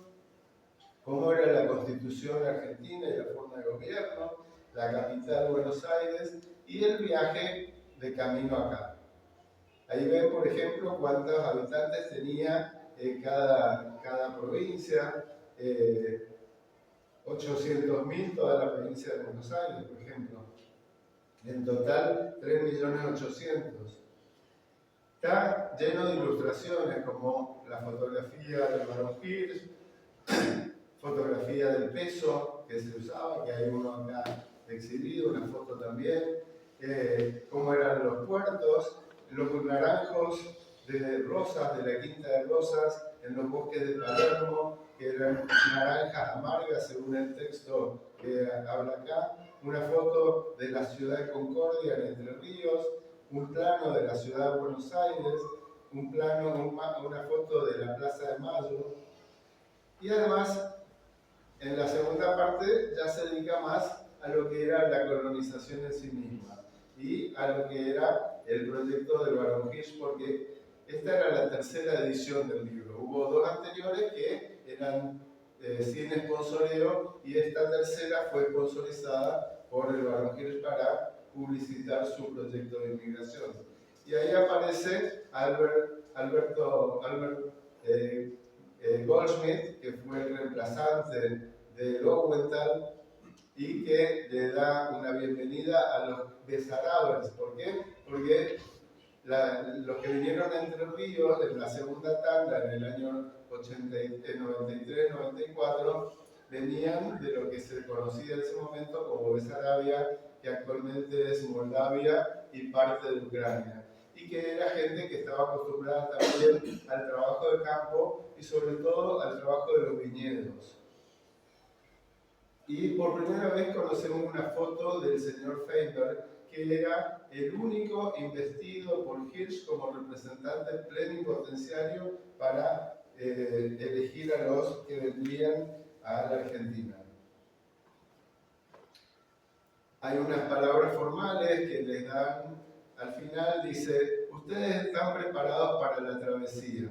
cómo era la constitución argentina y la forma de gobierno, la capital Buenos Aires y el viaje de camino acá. Ahí ven, por ejemplo, cuántos habitantes tenía cada provincia, 800.000 toda la provincia de Buenos Aires, por ejemplo. En total, 3.800.000. Está lleno de ilustraciones como la fotografía del Barón Hirsch, fotografía del peso que se usaba, que hay uno acá exhibido, una foto también, cómo eran los puertos, los naranjos de rosas, de la Quinta de Rosas, en los bosques de Palermo, que eran naranjas amargas según el texto que habla acá, una foto de la ciudad de Concordia en Entre Ríos, un plano de la ciudad de Buenos Aires, un plano, una foto de la Plaza de Mayo. Y además, en la segunda parte ya se dedica más a lo que era la colonización en sí misma y a lo que era el proyecto del Barón Hirsch, porque esta era la tercera edición del libro. Hubo dos anteriores que eran sin sponsoreo y esta tercera fue sponsorizada por el Barón Hirsch para publicitar su proyecto de inmigración. Y ahí aparece Albert Goldschmidt, que fue el reemplazante de Lowenthal y que le da una bienvenida a los besarabes. ¿Por qué? Porque los que vinieron a Entre Ríos en la segunda tanda en el año 93-94 venían de lo que se conocía en ese momento como Besarabia, que actualmente es Moldavia y parte de Ucrania, y que era gente que estaba acostumbrada también al trabajo de campo y sobre todo al trabajo de los viñedos. Y por primera vez conocemos una foto del señor Feinberg, que era el único investido por Hirsch como representante plenipotenciario para elegir a los que vendrían a la Argentina. Hay unas palabras formales que les dan, al final dice: ustedes están preparados para la travesía.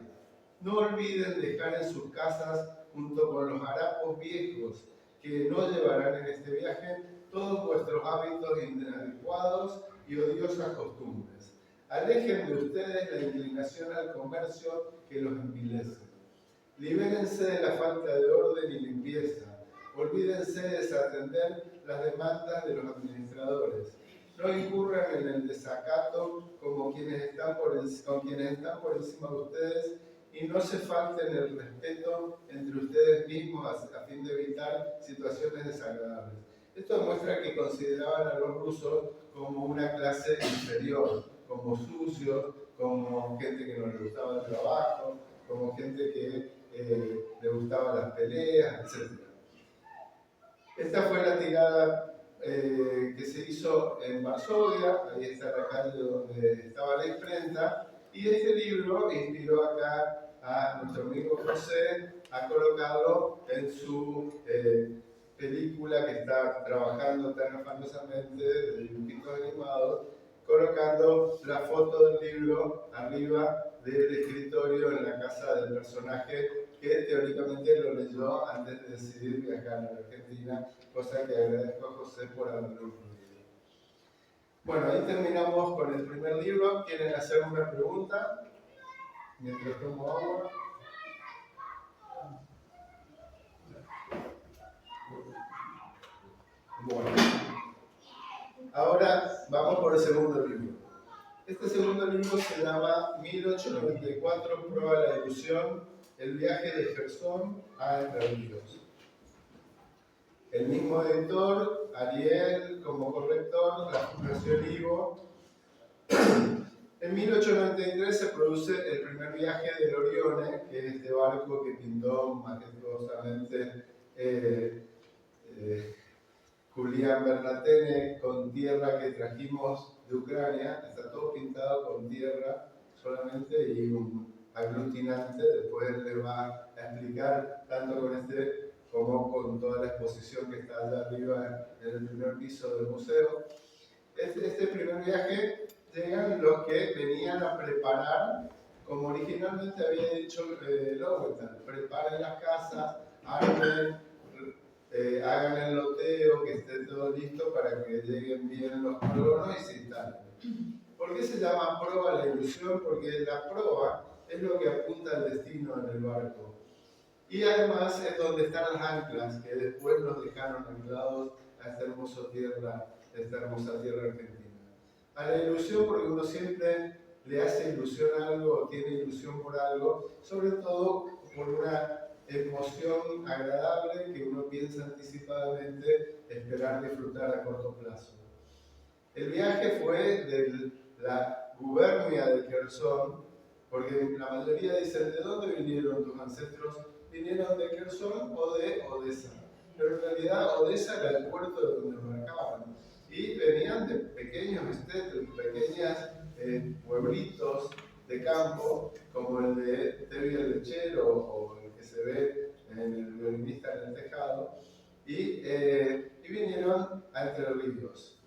No olviden dejar en sus casas, junto con los harapos viejos, que no llevarán en este viaje, todos vuestros hábitos inadecuados y odiosas costumbres. Alejen de ustedes la inclinación al comercio que los envilece. Libérense de la falta de orden y limpieza. Olvídense de desatender las demandas de los administradores. No incurran en el desacato con quienes están por encima de ustedes, y no se falten el respeto entre ustedes mismos a fin de evitar situaciones desagradables. Esto demuestra que consideraban a los rusos como una clase inferior, como sucios, como gente que no le gustaba el trabajo, como gente que le gustaban las peleas, etc. Esta fue la tirada que se hizo en Varsovia, ahí está la calle donde estaba la imprenta, y este libro inspiró acá a nuestro amigo José a colocarlo en su película que está trabajando tan afanosamente de dibujitos animados, colocando la foto del libro arriba del escritorio en la casa del personaje que teóricamente lo leyó antes de decidir viajar a la Argentina, cosa que agradezco a José por haberlo incluido. Bueno, ahí terminamos con el primer libro. ¿Quieren hacer una pregunta? Mientras tomo agua. Bueno, ahora vamos por el segundo libro. Este segundo libro se llama 1894, Prueba de la ilusión, el viaje de Gersón a Entre Ríos. El mismo editor, Ariel, como corrector, la Fundación Ivo. En 1893 se produce el primer viaje del Orione, que es este barco que pintó majestuosamente Julián Bernatene con tierra que trajimos de Ucrania. Está todo pintado con tierra solamente y un aglutinante. Después les va a explicar tanto con este como con toda la exposición que está allá arriba en el primer piso del museo. Este primer viaje llegan los que venían a preparar, como originalmente había dicho Lowenthal: preparen las casas, armen, hagan el loteo, que esté todo listo para que lleguen bien los colonos y se instalen. ¿Por qué se llama proa la ilusión? Porque la proa es lo que apunta al destino en el barco. Y además es donde están las anclas que después nos dejaron anclados a esta hermosa tierra argentina. A la ilusión, porque uno siempre le hace ilusión a algo o tiene ilusión por algo, sobre todo por una emoción agradable que uno piensa anticipadamente esperar disfrutar a corto plazo. El viaje fue de la gubernia de Kherson, porque la mayoría dicen: ¿de dónde vinieron tus ancestros? ¿Vinieron de Kherson o de Odessa? Pero en realidad Odessa era el puerto de donde embarcaban. Y venían de pequeños estetos, pequeños pueblitos de campo, como el de Tevi el Lechero o el que se ve en el violinista en el tejado, y vinieron a Entre Ríos.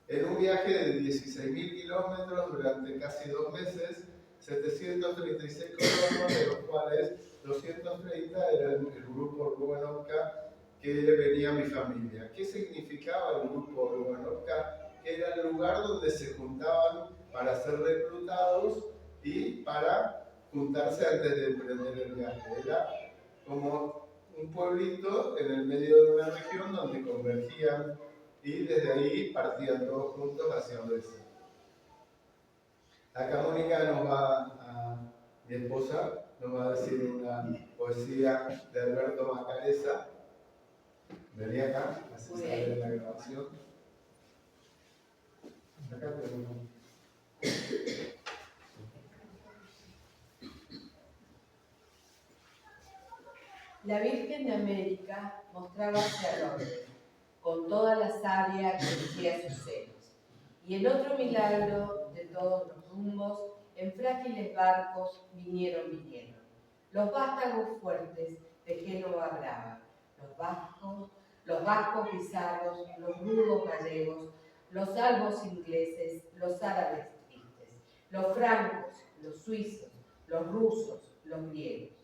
En un viaje de 16.000 kilómetros durante casi 2 meses, 736 colonos, de los cuales 230 eran el grupo Rubanovka, que venía mi familia. ¿Qué significaba el grupo Rubanovka? Era el lugar donde se juntaban para ser reclutados y para juntarse antes de emprender el viaje. Era como un pueblito en el medio de una región donde convergían y desde ahí partían todos juntos hacia Odessa. Acá Mónica mi esposa, nos va a decir una poesía de Alberto Macaresa. Vení acá, así sale la grabación. Acá tenemos.
La Virgen de América mostrábase al orden, con toda la savia que lucía sus senos, y el otro milagro de todos los rumbos, en frágiles barcos vinieron. Los vástagos fuertes de Génova brava, los vascos pizarros, los rudos gallegos, los albos ingleses, los árabes tristes, los francos, los suizos, los rusos, los griegos.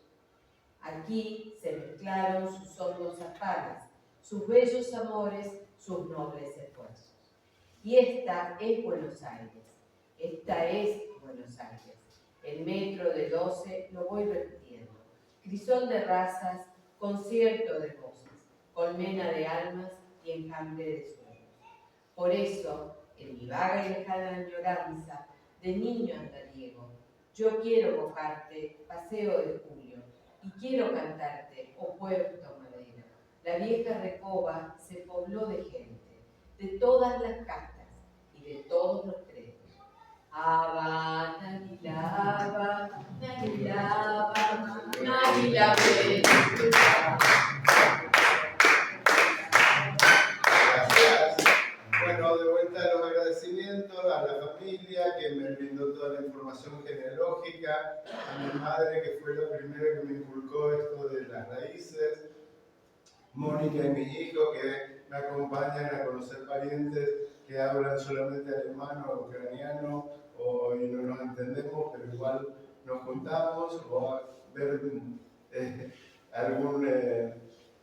Aquí se mezclaron sus hondos afanes, sus bellos amores, sus nobles esfuerzos. Y esta es Buenos Aires, esta es Buenos Aires. El metro de 12 lo voy repitiendo. Crisol de razas, concierto de voces, colmena de almas y enjambre de sueños. Por eso, en mi vaga y lejana añoranza de niño andariego, yo quiero evocarte, paseo de julio, y quiero cantarte, oh Puerto Madero. La vieja Recoba se pobló de gente, de todas las castas y de todos los credos. Aba, Nagilaba, Nagilaba, Nagilaba.
Gracias. Bueno, de vuelta los agradecimientos a la familia que me brindó toda la información genealógica, a mi madre que fue la primera que me inculcó esto de las raíces, Mónica y mis hijos que me acompañan a conocer parientes que hablan solamente alemán o ucraniano y no nos entendemos, pero igual nos juntamos o a ver algún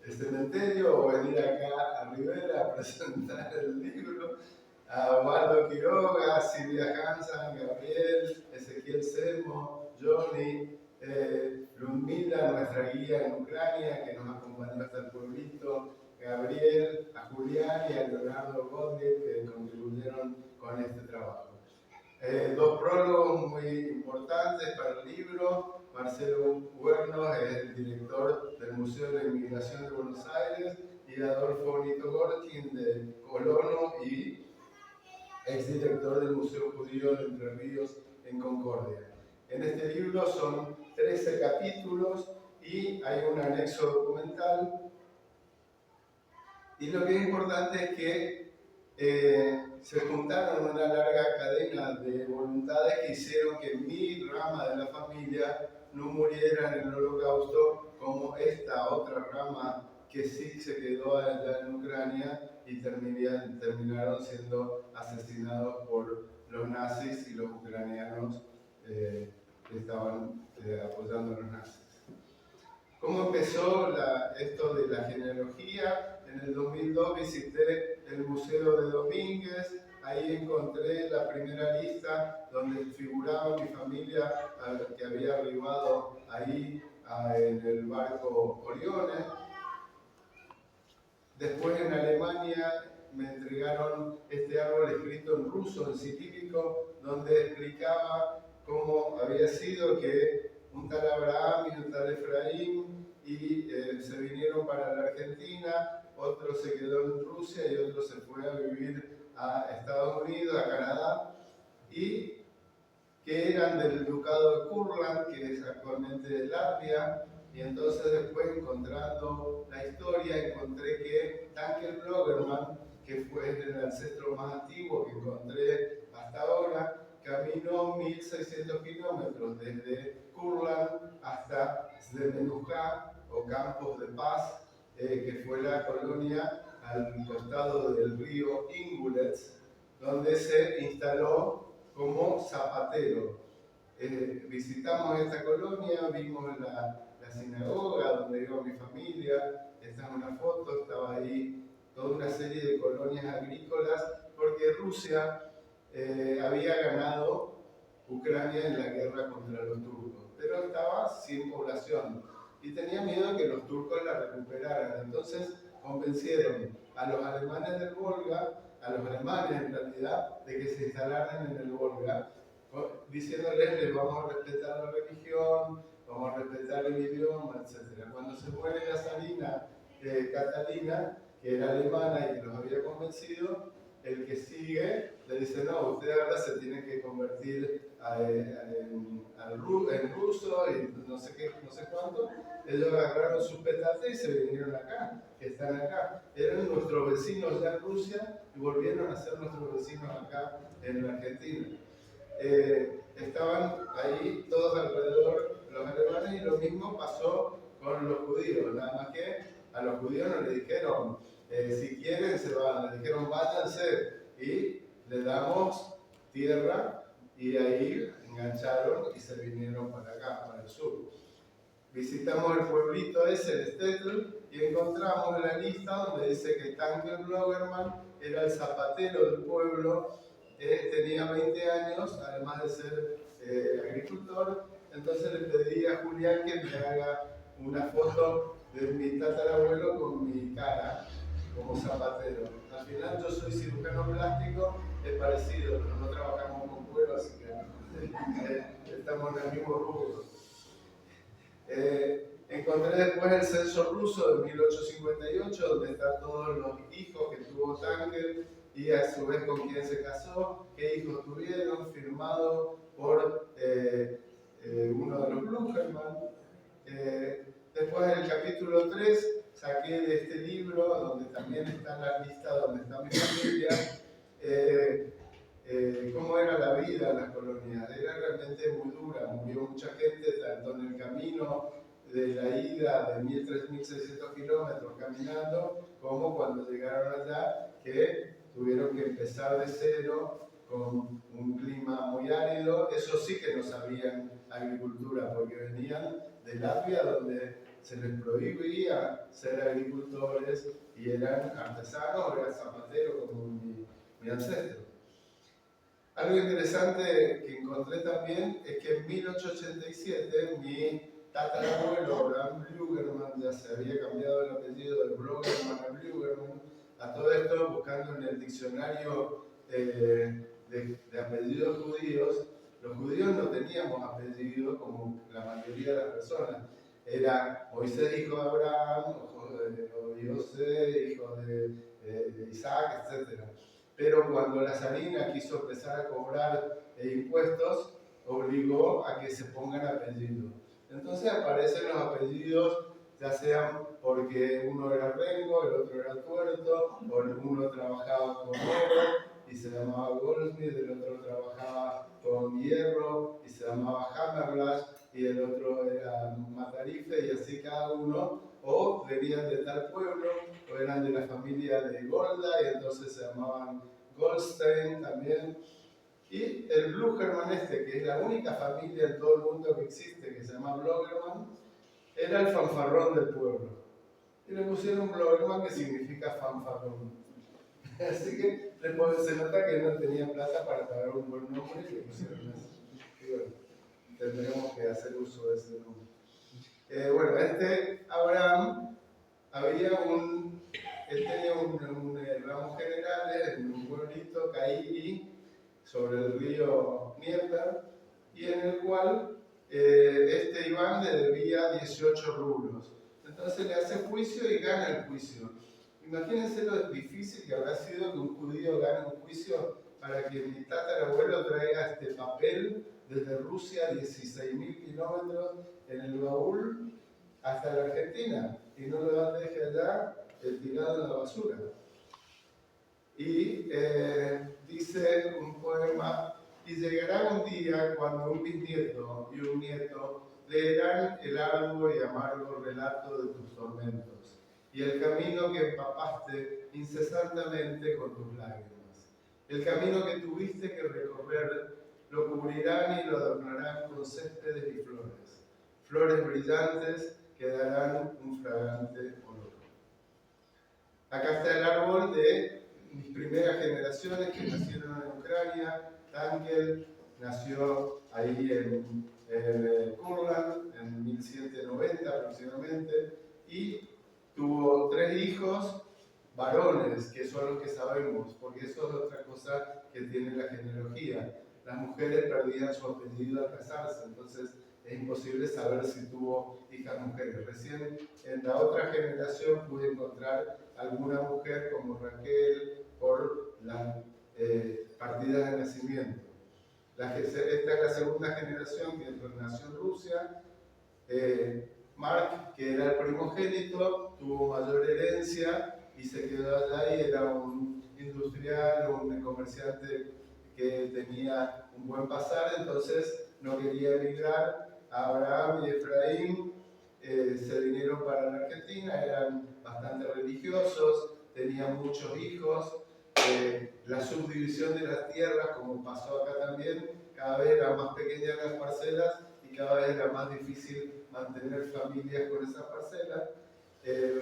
cementerio o venir acá a Rivera a presentar el libro, a Osvaldo Quiroga, Silvia Hansan, Gabriel, Ezequiel Semo, Johnny, Ludmila, nuestra guía en Ucrania, que nos acompañó hasta el pueblito, Gabriel, a Julián y a Leonardo Gottlieb, que contribuyeron con este trabajo. 2 prólogos muy importantes para el libro. Marcelo Huernos es el director del Museo de la Inmigración de Buenos Aires y Adolfo Bonito Gorkin de Colono y exdirector del Museo Judío de Entre Ríos en Concordia. En este libro son 13 capítulos y hay un anexo documental. Y lo que es importante es que se juntaron una larga cadena de voluntades que hicieron que mi rama de la familia no muriera en el Holocausto como esta otra rama que sí se quedó allá en Ucrania y terminaron siendo asesinados por los nazis y los ucranianos que estaban apoyando a los nazis. ¿Cómo empezó esto de la genealogía? En el 2002 visité el Museo de Domínguez, ahí encontré la primera lista donde figuraba mi familia que había arribado ahí en el barco Orione. Después en Alemania me entregaron este árbol escrito en ruso, en cirílico, donde explicaba cómo había sido que un tal Abraham y un tal Efraín se vinieron para la Argentina, otro se quedó en Rusia y otro se fue a vivir a Estados Unidos, a Canadá, y que eran del Ducado de Kurland, que es actualmente Latvia. Y entonces después, encontrando la historia, encontré que Tankel Blogerman, que fue el ancestro más antiguo que encontré hasta ahora, caminó 1600 kilómetros desde Kurland hasta Zdemenuha o Campos de Paz, que fue la colonia al costado del río Ingulets, donde se instaló como zapatero. Visitamos esta colonia, vimos la sinagoga donde iba mi familia, esta es una foto, estaba ahí toda una serie de colonias agrícolas, porque Rusia había ganado Ucrania en la guerra contra los turcos, pero estaba sin población y tenía miedo de que los turcos la recuperaran. Entonces convencieron a los alemanes del Volga, a los alemanes en realidad, de que se instalaran en el Volga, diciéndoles les vamos a respetar la religión, vamos a respetar el idioma, etc. Cuando se muere la zarina Catalina, que era alemana y que los había convencido, el que sigue le dice, no, usted ahora se tiene que convertir en ruso y no sé qué, no sé cuánto. Ellos agarraron sus petates y se vinieron acá, que están acá. Eran nuestros vecinos ya en Rusia y volvieron a ser nuestros vecinos acá en la Argentina. Estaban ahí todos alrededor los alemanes y lo mismo pasó con los judíos, nada más que a los judíos no le dijeron si quieren se van, le dijeron váyanse y le damos tierra y ahí engancharon y se vinieron para acá, para el sur. Visitamos el pueblito ese, el Stetl, y encontramos la lista donde dice que Tanger Blogerman era el zapatero del pueblo, tenía 20 años, además de ser agricultor. Entonces le pedí a Julián que me haga una foto de mi tatarabuelo con mi cara como zapatero. Al final yo soy cirujano plástico, es parecido, pero no trabajamos con cuero, así que estamos en el mismo rubro. Encontré después el censo ruso de 1858, donde están todos los hijos que tuvo Tanger y a su vez con quién se casó, qué hijos tuvieron, firmado por uno de los Blucherman. Después del capítulo 3 saqué de este libro, donde también está la lista donde está mi familia, cómo era la vida en las colonias. Era realmente muy dura, murió mucha gente tanto en el camino de la ida de 1.600 kilómetros caminando, como cuando llegaron allá, que tuvieron que empezar de cero con un clima muy árido. Eso sí que no sabían agricultura, porque venían de Latvia, donde se les prohibía ser agricultores y eran artesanos o eran zapateros como mi ancestro. Algo interesante que encontré también es que en 1887 mi tatarabuelo Abraham Blugerman ya se había cambiado el apellido de Blogerman a Blugerman. A todo esto, buscando en el diccionario de apellidos judíos, los judíos no teníamos apellido como la mayoría de las personas. Era Moisés hijo de Abraham, o José hijo de Isaac, etc. Pero cuando la zarina quiso empezar a cobrar impuestos, obligó a que se pongan apellidos. Entonces aparecen los apellidos, ya sean porque uno era rengo, el otro era tuerto, o uno trabajaba con oro y se llamaba goldsmith, el otro trabajaba con hierro y se llamaba hammerlash, y el otro era matarife, y así cada uno, o venían de tal pueblo, o eran de la familia de Golda, y entonces se llamaban Goldstein también. Y el Blucherman que es la única familia en todo el mundo que existe, que se llama Blogerman, era el fanfarrón del pueblo. Y le pusieron Blogerman, que significa fanfarrón. Así que se nota que no tenía plata para pagar un buen nombre y le pusieron eso. Y bueno, tendremos que hacer uso de ese nombre. Bueno, Abraham él tenía un ramo general en un pueblito, Kairi, sobre el río Dnieper, y en el cual Iván le debía 18 rublos. Entonces le hace juicio y gana el juicio. Imagínense lo difícil que habrá sido que un judío gane un juicio para que mi tatarabuelo traiga este papel desde Rusia, 16.000 kilómetros en el baúl, hasta la Argentina, y no lo deje allá tirado en la basura. Y dice un poema y llegará un día cuando un bisnieto y un nieto leerán el arduo y amargo relato de tus tormentos y el camino que empapaste incesantemente con tus lágrimas. El camino que tuviste que recorrer lo cubrirán y lo adornarán con céspedes y flores, flores brillantes que darán un fragante olor. Acá está el árbol de mis primeras generaciones que nacieron en Ucrania. Daniel nació ahí en Kurland en 1790 aproximadamente y tuvo 3 hijos varones, que son los que sabemos, porque eso es otra cosa que tiene la genealogía. Las mujeres perdían su apellido al casarse, entonces es imposible saber si tuvo hijas mujeres. Recién en la otra generación pude encontrar alguna mujer como Raquel por las partidas de nacimiento. Esta es la segunda generación que nació en Rusia. Mark, que era el primogénito, tuvo mayor herencia y se quedó allá y era un industrial o un comerciante que tenía un buen pasar, entonces no quería emigrar. Abraham y Efraín se vinieron para la Argentina, eran bastante religiosos, tenían muchos hijos. La subdivisión de las tierras, como pasó acá también, cada vez eran más pequeñas las parcelas y cada vez era más difícil mantener familias con esas parcelas.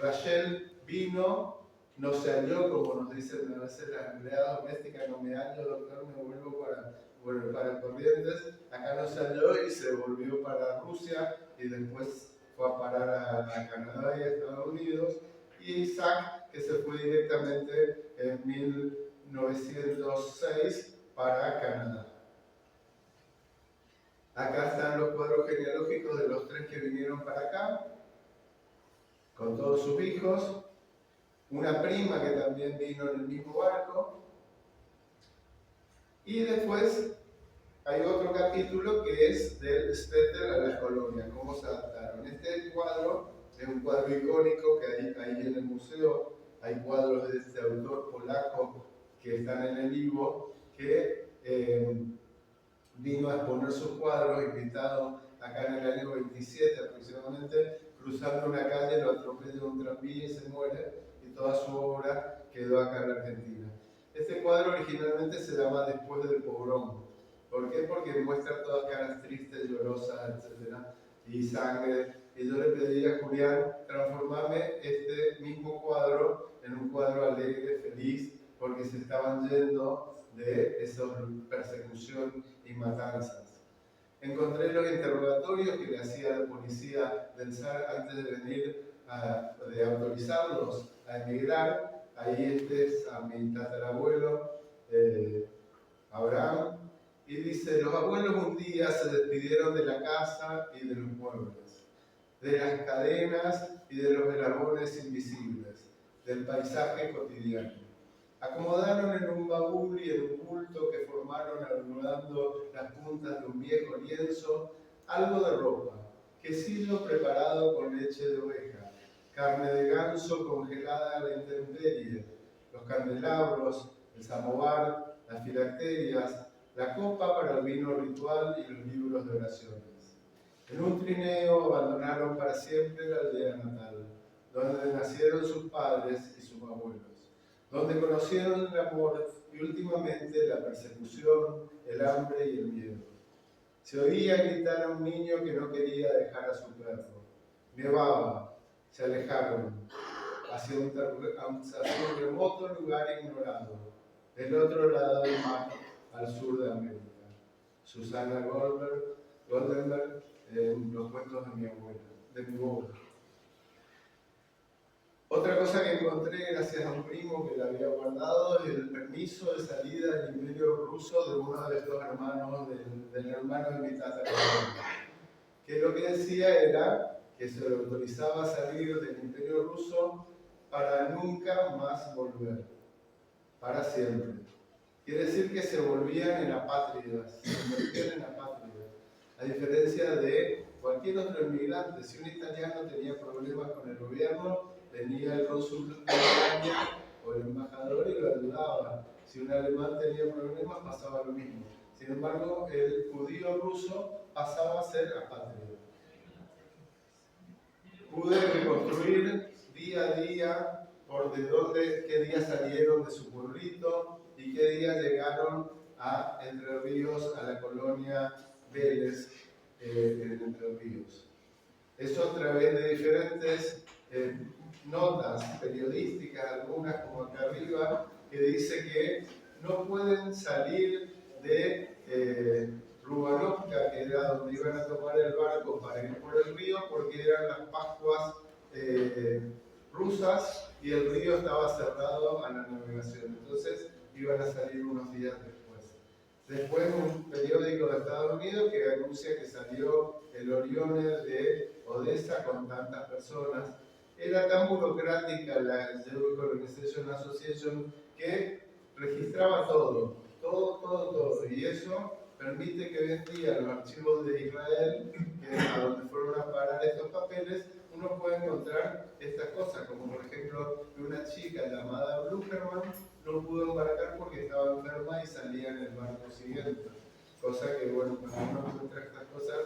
Rachel vino, no se halló, como nos dicen a veces las empleadas domésticas, no me hallo, doctor, me vuelvo para Corrientes. Acá no se halló y se volvió para Rusia y después fue a parar a Canadá y a Estados Unidos. Y Isaac, que se fue directamente en 1906 para Canadá. Acá están los cuadros genealógicos de los 3 que vinieron para acá, con todos sus hijos. Una prima que también vino en el mismo barco. Y después hay otro capítulo que es del Stetter a la colonia, cómo se adaptaron. Este cuadro es un cuadro icónico que hay ahí en el museo. Hay cuadros de este autor polaco que están en el Ivo, que vino a exponer sus cuadros, invitado acá en el año 27 aproximadamente, cruzando una calle, lo atropella un tranvía y se muere, y toda su obra quedó acá en la Argentina. Este cuadro originalmente se llama Después del Pogrom. ¿Por qué? Porque muestra todas caras tristes, llorosas, etc. y sangre. Y yo le pedí a Julián transformarme este mismo cuadro en un cuadro alegre, feliz, porque se estaban yendo de esa persecución y matanzas. Encontré los interrogatorios que le hacía la policía del SAR antes de venir de autorizarlos a emigrar. Ahí este es a mi tatarabuelo Abraham, y dice: los abuelos un día se despidieron de la casa y de los muebles, de las cadenas y de los eslabones invisibles, del paisaje cotidiano. Acomodaron en un baúl y en un bulto que formaron anudando las puntas de un viejo lienzo algo de ropa, quesillo preparado con leche de oveja, carne de ganso congelada a la intemperie, los candelabros, el samovar, las filacterias, la copa para el vino ritual y los libros de oraciones. En un trineo abandonaron para siempre la aldea natal, donde nacieron sus padres y sus abuelos, donde conocieron el amor y últimamente la persecución, el hambre y el miedo. Se oía gritar a un niño que no quería dejar a su perro. Nevaba, se alejaron hacia un remoto lugar ignorado, del otro lado del mar, al sur de América. Susana Goldenberg, los cuentos de mi abuela, de mi abuela. Otra cosa que encontré gracias a un primo que la había guardado es el permiso de salida del Imperio Ruso de uno de estos hermanos, del hermano de mi tatarabuelo, que lo que decía era que se le autorizaba salir del Imperio Ruso para nunca más volver, para siempre. Quiere decir que se volvían en apátridas, se convertían en apátridas, a diferencia de cualquier otro inmigrante. Si un italiano tenía problemas con el gobierno, venía el cónsul de Italia o el embajador y lo ayudaba. Si un alemán tenía problemas, pasaba lo mismo. Sin embargo, el judío ruso pasaba a ser apátrida. Pude reconstruir día a día por de dónde, qué día salieron de su pueblito y qué día llegaron a Entre Ríos, a la colonia Vélez en Entre Ríos. Eso a través de diferentes notas periodísticas, algunas como acá arriba, que dice que no pueden salir de Rubanovka, que era donde iban a tomar el barco para ir por el río, porque eran las Pascuas rusas y el río estaba cerrado a la navegación. Entonces iban a salir unos días después. Después un periódico de Estados Unidos que anuncia que salió el Orioner de Odessa con tantas personas. Era tan burocrática la Jewish Colonization Association que registraba todo. Y eso permite que hoy en día los archivos de Israel, que es a donde fueron a parar estos papeles, uno puede encontrar estas cosas, como por ejemplo que una chica llamada Blucherman no pudo embarcar porque estaba enferma y salía en el barco siguiente. Cosa que, bueno, cuando uno encuentra estas cosas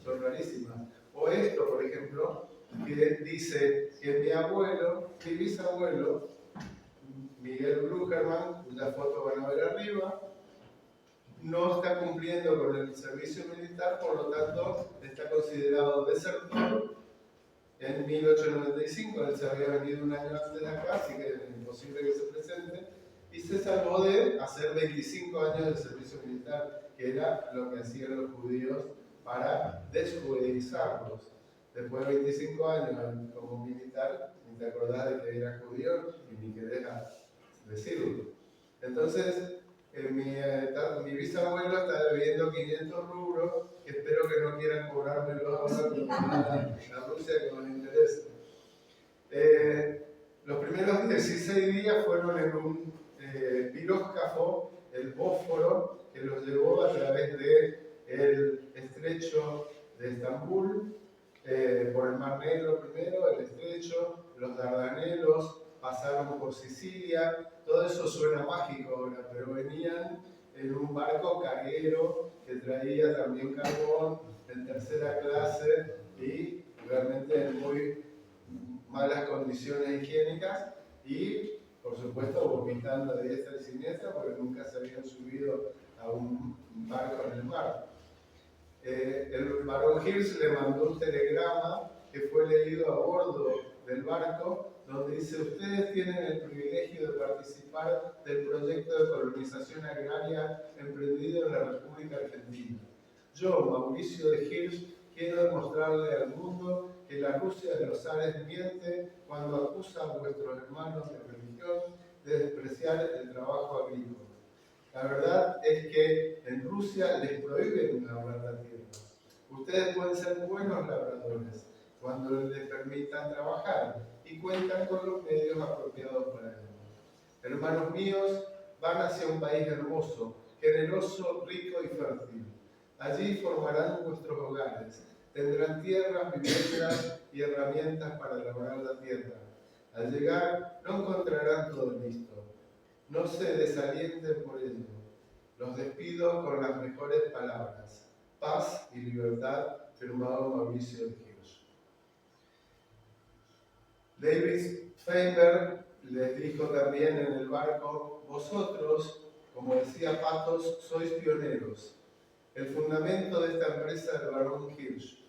son rarísimas. O esto, por ejemplo, que dice que mi bisabuelo, Miguel Blucherman, la foto van a ver arriba, no está cumpliendo con el servicio militar, por lo tanto está considerado desertor. En 1895, él se había venido un año antes de acá, así que es imposible que se presente, y se salvó de hacer 25 años de servicio militar, que era lo que hacían los judíos para desjudaizarlos. Después de 25 años como militar, ni te acordás de que era judío y ni querés decirlo. Entonces, mi bisabuelo está debiendo 500 rubros, que espero que no quieran cobrármelos ahora porque la Rusia que nos interesa. Los primeros 16 días fueron en un piróscafo, el Bósforo, que los llevó a través del estrecho de Estambul, por el Mar Negro primero, el estrecho, los Dardanelos, pasaron por Sicilia. Todo eso suena mágico ahora, pero venían en un barco carguero que traía también carbón en tercera clase y realmente en muy malas condiciones higiénicas y, por supuesto, vomitando a diestra y siniestra porque nunca se habían subido a un barco en el mar. El barón Hirsch le mandó un telegrama que fue leído a bordo del barco, donde dice: ustedes tienen el privilegio de participar del proyecto de colonización agraria emprendido en la República Argentina. Yo, Mauricio de Hirsch, quiero demostrarle al mundo que la Rusia de los zares miente cuando acusa a vuestros hermanos de religión de despreciar el trabajo agrícola. La verdad es que en Rusia les prohíben labrar la tierra. Ustedes pueden ser buenos labradores cuando les permitan trabajar y cuentan con los medios apropiados para ello. Hermanos míos, van hacia un país hermoso, generoso, rico y fértil. Allí formarán vuestros hogares, tendrán tierras, viviendas y herramientas para labrar la tierra. Al llegar, no encontrarán todo listo. No se desalienten por ello. Los despido con las mejores palabras. Paz y libertad, firmado Mauricio de Hirsch. David Feinberg les dijo también en el barco: vosotros, como decía Patos, sois pioneros. El fundamento de esta empresa del barón Hirsch.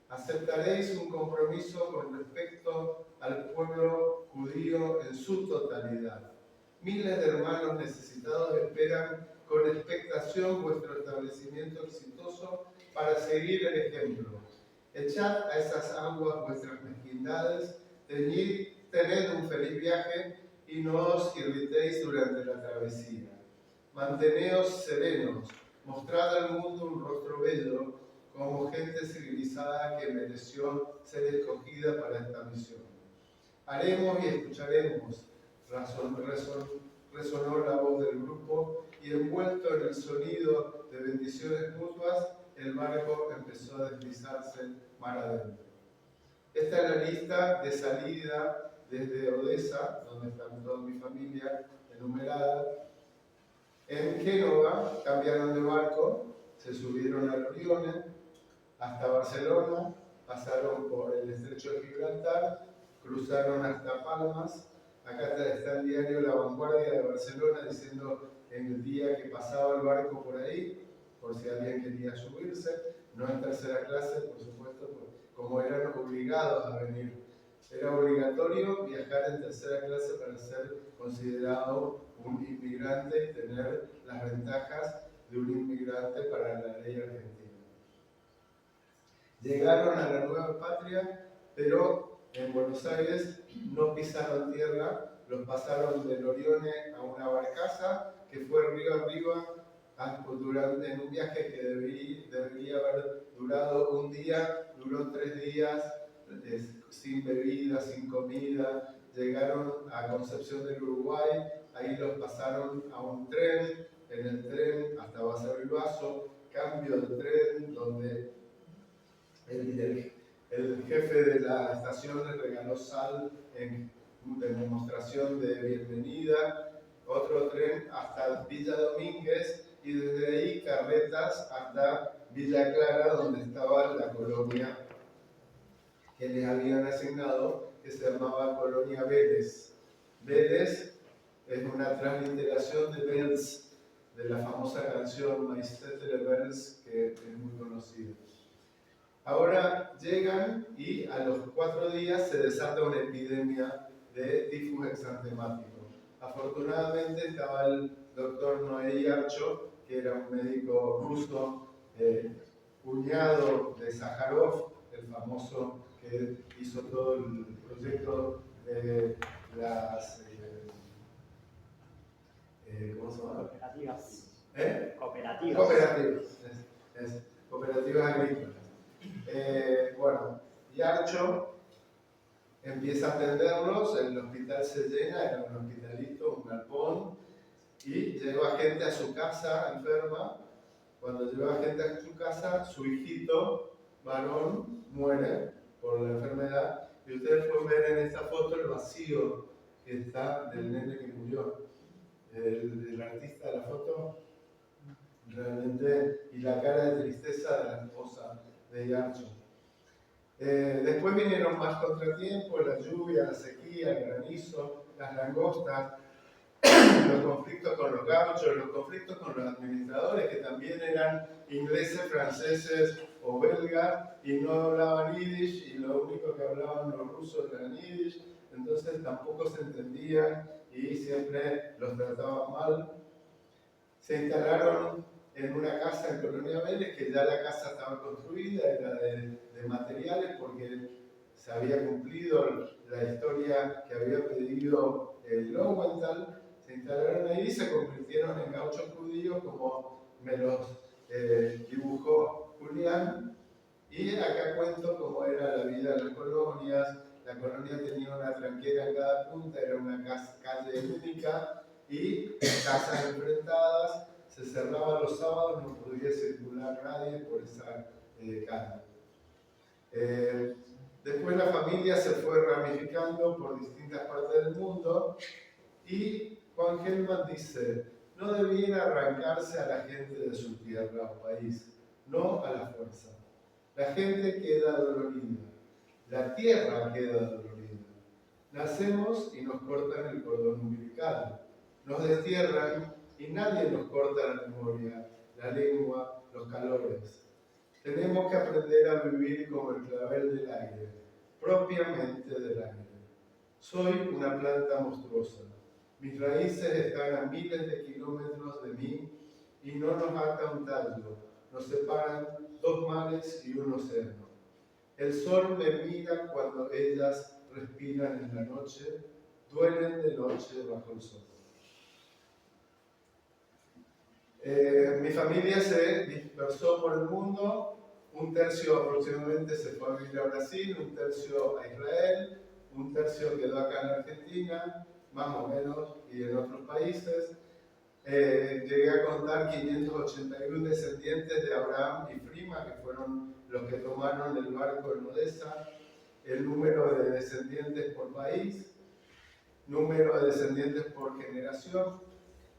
Aceptaréis un compromiso con respecto al pueblo judío en su totalidad. Miles de hermanos necesitados esperan con expectación vuestro establecimiento exitoso para seguir el ejemplo. Echad a esas aguas vuestras mezquindades, tened un feliz viaje y no os irritéis durante la travesía. Manteneos serenos, mostrad al mundo un rostro bello, como gente civilizada que mereció ser escogida para esta misión. Haremos y escucharemos, resonó la voz del grupo, y envuelto en el sonido de bendiciones mutuas, el barco empezó a deslizarse mar adentro. Esta es la lista de salida desde Odessa, donde está toda mi familia enumerada. En Génova cambiaron de barco, se subieron al Orione hasta Barcelona, pasaron por el estrecho de Gibraltar, cruzaron hasta Palmas. Acá está el diario La Vanguardia de Barcelona diciendo en el día que pasaba el barco por ahí, por si alguien quería subirse, no en tercera clase, por supuesto, como eran obligados a venir. Era obligatorio viajar en tercera clase para ser considerado un inmigrante y tener las ventajas de un inmigrante para la ley argentina. Llegaron a la nueva patria, pero en Buenos Aires no pisaron tierra, los pasaron del Orione a una barcaza que fue río arriba en un viaje que debería haber durado un día, duró 3 días, sin bebida, sin comida. Llegaron a Concepción del Uruguay, ahí los pasaron a un tren, en el tren hasta Basavilbaso, cambio de tren donde el jefe de la estación les regaló sal en demostración de bienvenida, otro tren hasta Villa Domínguez y desde ahí carretas hasta Villa Clara, donde estaba la colonia que les habían asignado, que se llamaba Colonia Vélez. Vélez es una transliteración de Bells, de la famosa canción Maistetele Bells, que es muy conocida. Ahora llegan y a los 4 días se desata una epidemia de tifus exantemático. Afortunadamente estaba el doctor Noé Yarcho, que era un médico ruso, cuñado de Sájarov, el famoso que hizo todo el proyecto de las ¿cómo se llama?
Cooperativas.
Cooperativas. Cooperativas agrícolas. Bueno, Yarcho empieza a atenderlos, el hospital se llena, era un hospitalito, un galpón, y lleva gente a su casa enferma. Cuando lleva gente a su casa, su hijito varón muere por la enfermedad, y ustedes pueden ver en esta foto el vacío que está del nene que murió. El artista de la foto realmente, y la cara de tristeza de la esposa de Yarcho. Después vinieron más contratiempos, la lluvia, la sequía, el granizo, las langostas, los conflictos con los gauchos, los conflictos con los administradores, que también eran ingleses, franceses o belgas, y no hablaban yiddish, y lo único que hablaban los rusos era yiddish, entonces tampoco se entendían y siempre los trataban mal. Se instalaron en una casa en Colonia Vélez, que ya la casa estaba construida, era de materiales, porque se había cumplido la historia que había pedido el Lowenthal. Se instalaron ahí y se convirtieron en gauchos judíos, como me los dibujó Julián. Y acá cuento cómo era la vida en las colonias. La colonia tenía una tranquera en cada punta, era una calle única y casas enfrentadas. Se cerraba los sábados, no podía circular nadie por esa calle. Después la familia se fue ramificando por distintas partes del mundo y Juan Gelman dice: no debiera arrancarse a la gente de su tierra o país, no a la fuerza. La gente queda dolorida, la tierra queda dolorida. Nacemos y nos cortan el cordón umbilical, nos destierran y nadie nos corta la memoria, la lengua, los calores. Tenemos que aprender a vivir como el clavel del aire, propiamente del aire. Soy una planta monstruosa. Mis raíces están a miles de kilómetros de mí y no nos ata un tallo. Nos separan 2 mares y un océano. El sol me mira cuando ellas respiran en la noche, duelen de noche bajo el sol. Mi familia se dispersó por el mundo, 1/3 aproximadamente se fue a vivir a Brasil, 1/3 a Israel, 1/3 quedó acá en Argentina, más o menos, y en otros países. Llegué a contar 581 descendientes de Abraham y Frima, que fueron los que tomaron el barco en Odessa, el número de descendientes por país, número de descendientes por generación.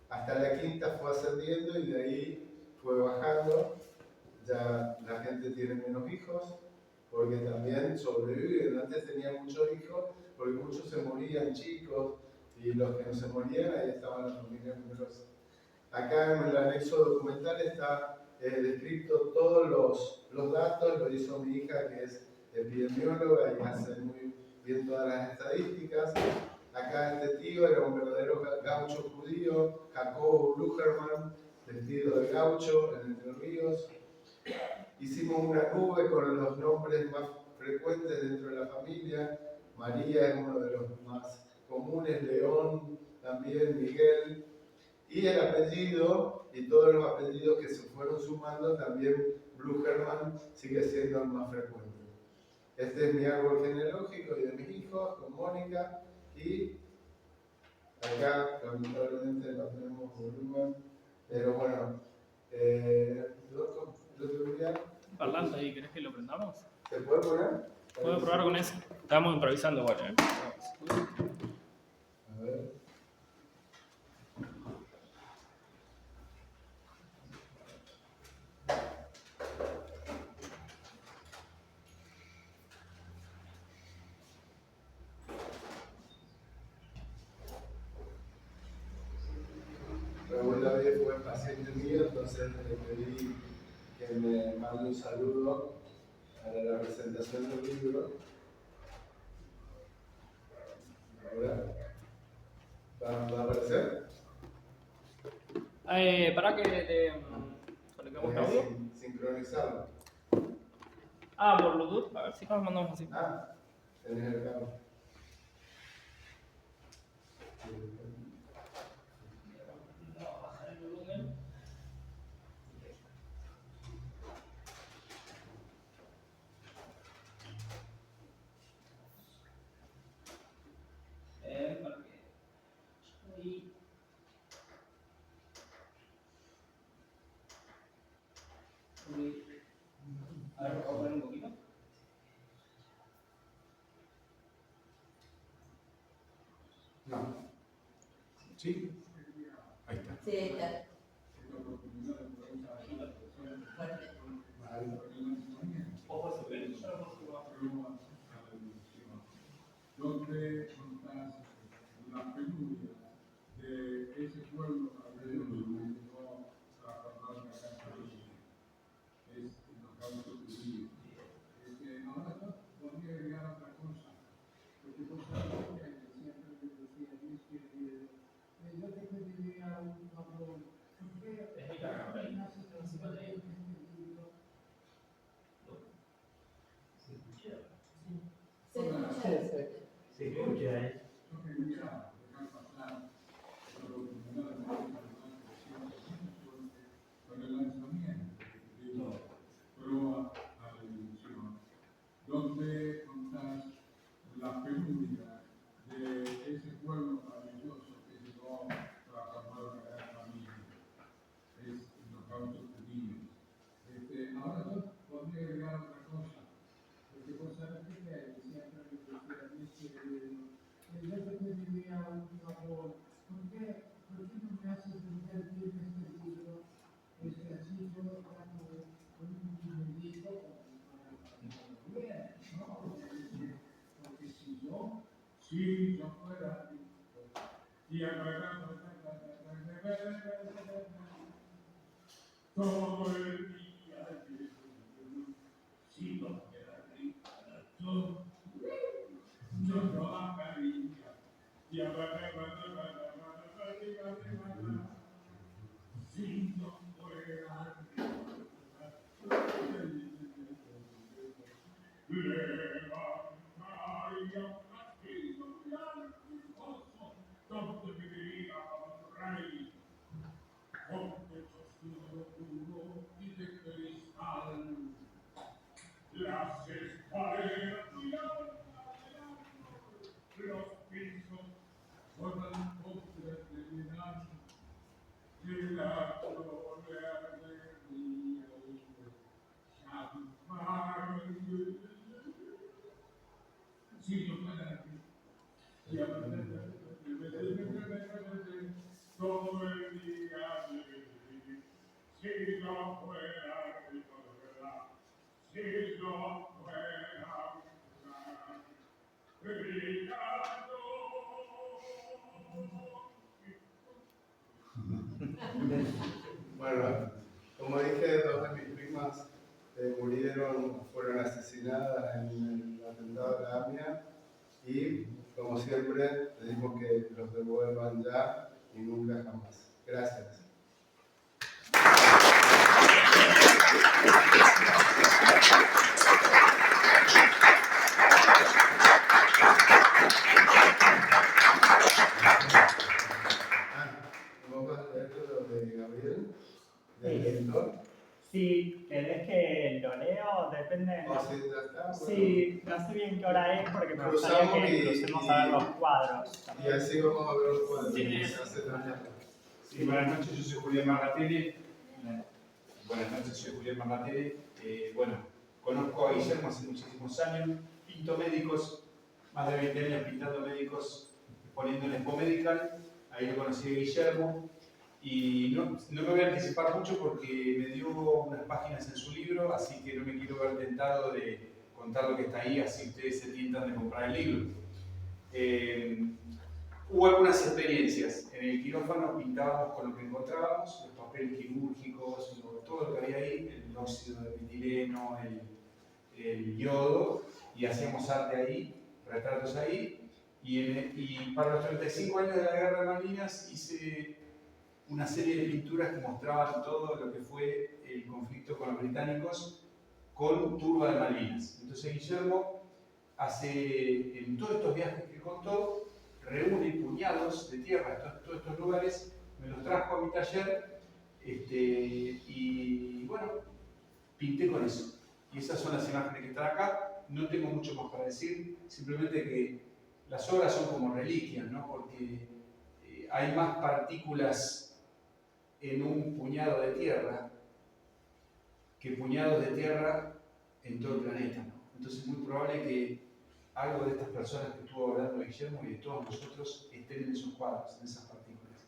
hasta la quinta fue ascendiendo y de ahí fue bajando. Ya la gente tiene menos hijos, porque también sobreviven. Antes tenían muchos hijos, porque muchos se morían chicos, y los que no se morían, ahí estaban las familias numerosas. Acá en el anexo documental está descrito todos los datos, lo hizo mi hija que es epidemióloga y hace muy bien todas las estadísticas. Acá este tío era un verdadero gaucho judío, Jacobo Blucherman, vestido de gaucho en Entre Ríos. Hicimos una nube con los nombres más frecuentes dentro de la familia. María es uno de los más comunes, León también, Miguel. Y el apellido, y todos los apellidos que se fueron sumando, también Blucherman sigue siendo el más frecuente. Este es mi árbol genealógico y de mis hijos, con Mónica, y acá lamentablemente no tenemos volumen, pero bueno,
Parlante ahí, ¿querés que lo prendamos?
¿se puede poner?
Puedo probar con eso. Estamos improvisando igual, ¿eh?
A ver. Raúl David fue paciente mío, entonces le pedí que me mande un saludo para la presentación del libro. Ahora, ¿va a aparecer?
¿Para que te conectemos el audio?
Sincronizarlo.
Ah, por Bluetooth. A ver si nos mandamos así.
Ah, tenés el cable.
Bajar el volumen. Para que ahí. A ver, vamos a poner un poquito.
No. ¿Sí? Ahí está.
Sí, ahí está.
Donde contás la penuria de ese pueblo alrededor que llegó a formar la casa de es los causos judíos. Ahora podría agregar otra cosa, porque vos sabés que siempre me decía Luis que yo te pediría un favor, porque me hace pensar en este libro.
Se escucha.
Se escucha ahí.
Yo quería dejar pasar por lo que me da con el lanzamiento del libro Proa a la Ilusión, donde contás la penuria de ese pueblo maravilloso que llegó a formar una gran familia. Es los causos judíos. Ahora yo podría agregar otra cosa, porque vos sabés que siempre me decía a mí que yo te pediría un favor, ¿por qué no me haces entender bien este libro? Así yo lo hago con un dinerito para bien, ¿no? Porque si yo fuera y todo el día si no fuera yo trabajaría y si no fuera levantaría un castillo muy alto y hermoso donde viviría un rey con techos de oro y de cristal. Las escaleras muy altas los pisos forman postres de verano y la gloria de mi champán. Si yo fuera aquí, todo el día si no fuera Cristo de verdad, si no fuera predicando.
Bueno, como dije, dos de mis primas fueron asesinadas en el atentado de la AMIA y, como siempre, pedimos que los devuelvan ya y nunca jamás. Gracias. ¿Vos vas a leer lo de Gabriel? ¿Del editor?
Si querés que lo leo, depende.
¿O si ya está? Bueno.
Sí, no sé bien qué hora es porque me gustaría
Cruzamos
que
y-
crucemos a ver los cuadros.
Y así vamos a ver los cuadros.
Sí.
Se hace la nota.
Sí, buenas noches, yo soy Julián Marratelli. Buenas noches, soy Julián Marratelli. Bueno, conozco a Guillermo hace muchísimos años, pinto médicos, más de 20 años pintando médicos, poniendo en Expo Medical. Ahí lo conocí a Guillermo. Y no me voy a anticipar mucho porque me dio unas páginas en su libro, así que no me quiero ver tentado de contar lo que está ahí, así ustedes se tientan de comprar el libro. Hubo algunas experiencias. En el quirófano pintábamos con lo que encontrábamos, los papeles quirúrgicos, todo lo que había ahí, el óxido de metileno, el yodo, y hacíamos arte ahí, retratos ahí. Y para los 35 años de la Guerra de Malvinas hice una serie de pinturas que mostraban todo lo que fue el conflicto con los británicos con Turba de Malvinas. Entonces Guillermo en todos estos viajes que contó, reúne puñados de tierra, todos estos lugares, me los trajo a mi taller y bueno, pinté con eso. Y esas son las imágenes que están acá. No tengo mucho más para decir, simplemente que las obras son como reliquias, ¿no? Porque hay más partículas en un puñado de tierra que puñados de tierra en todo el planeta, ¿no? Entonces es muy probable que algo de estas personas que estuvo hablando Guillermo y de todos nosotros estén en esos cuadros, en esas partículas.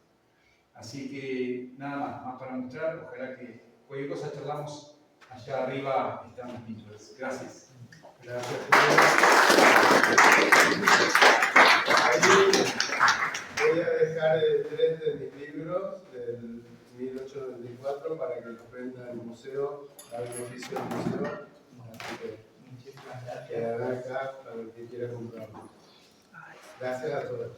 Así que nada más para mostrar, ojalá que cualquier cosa charlamos allá arriba, están las pinturas. Gracias.
Gracias. Voy a dejar 3 de mis libros del 1894 para que los venda el museo, al oficio del museo. Así que
Muchísimas gracias.
quedará acá para el que quiera comprarlo. Gracias a todos.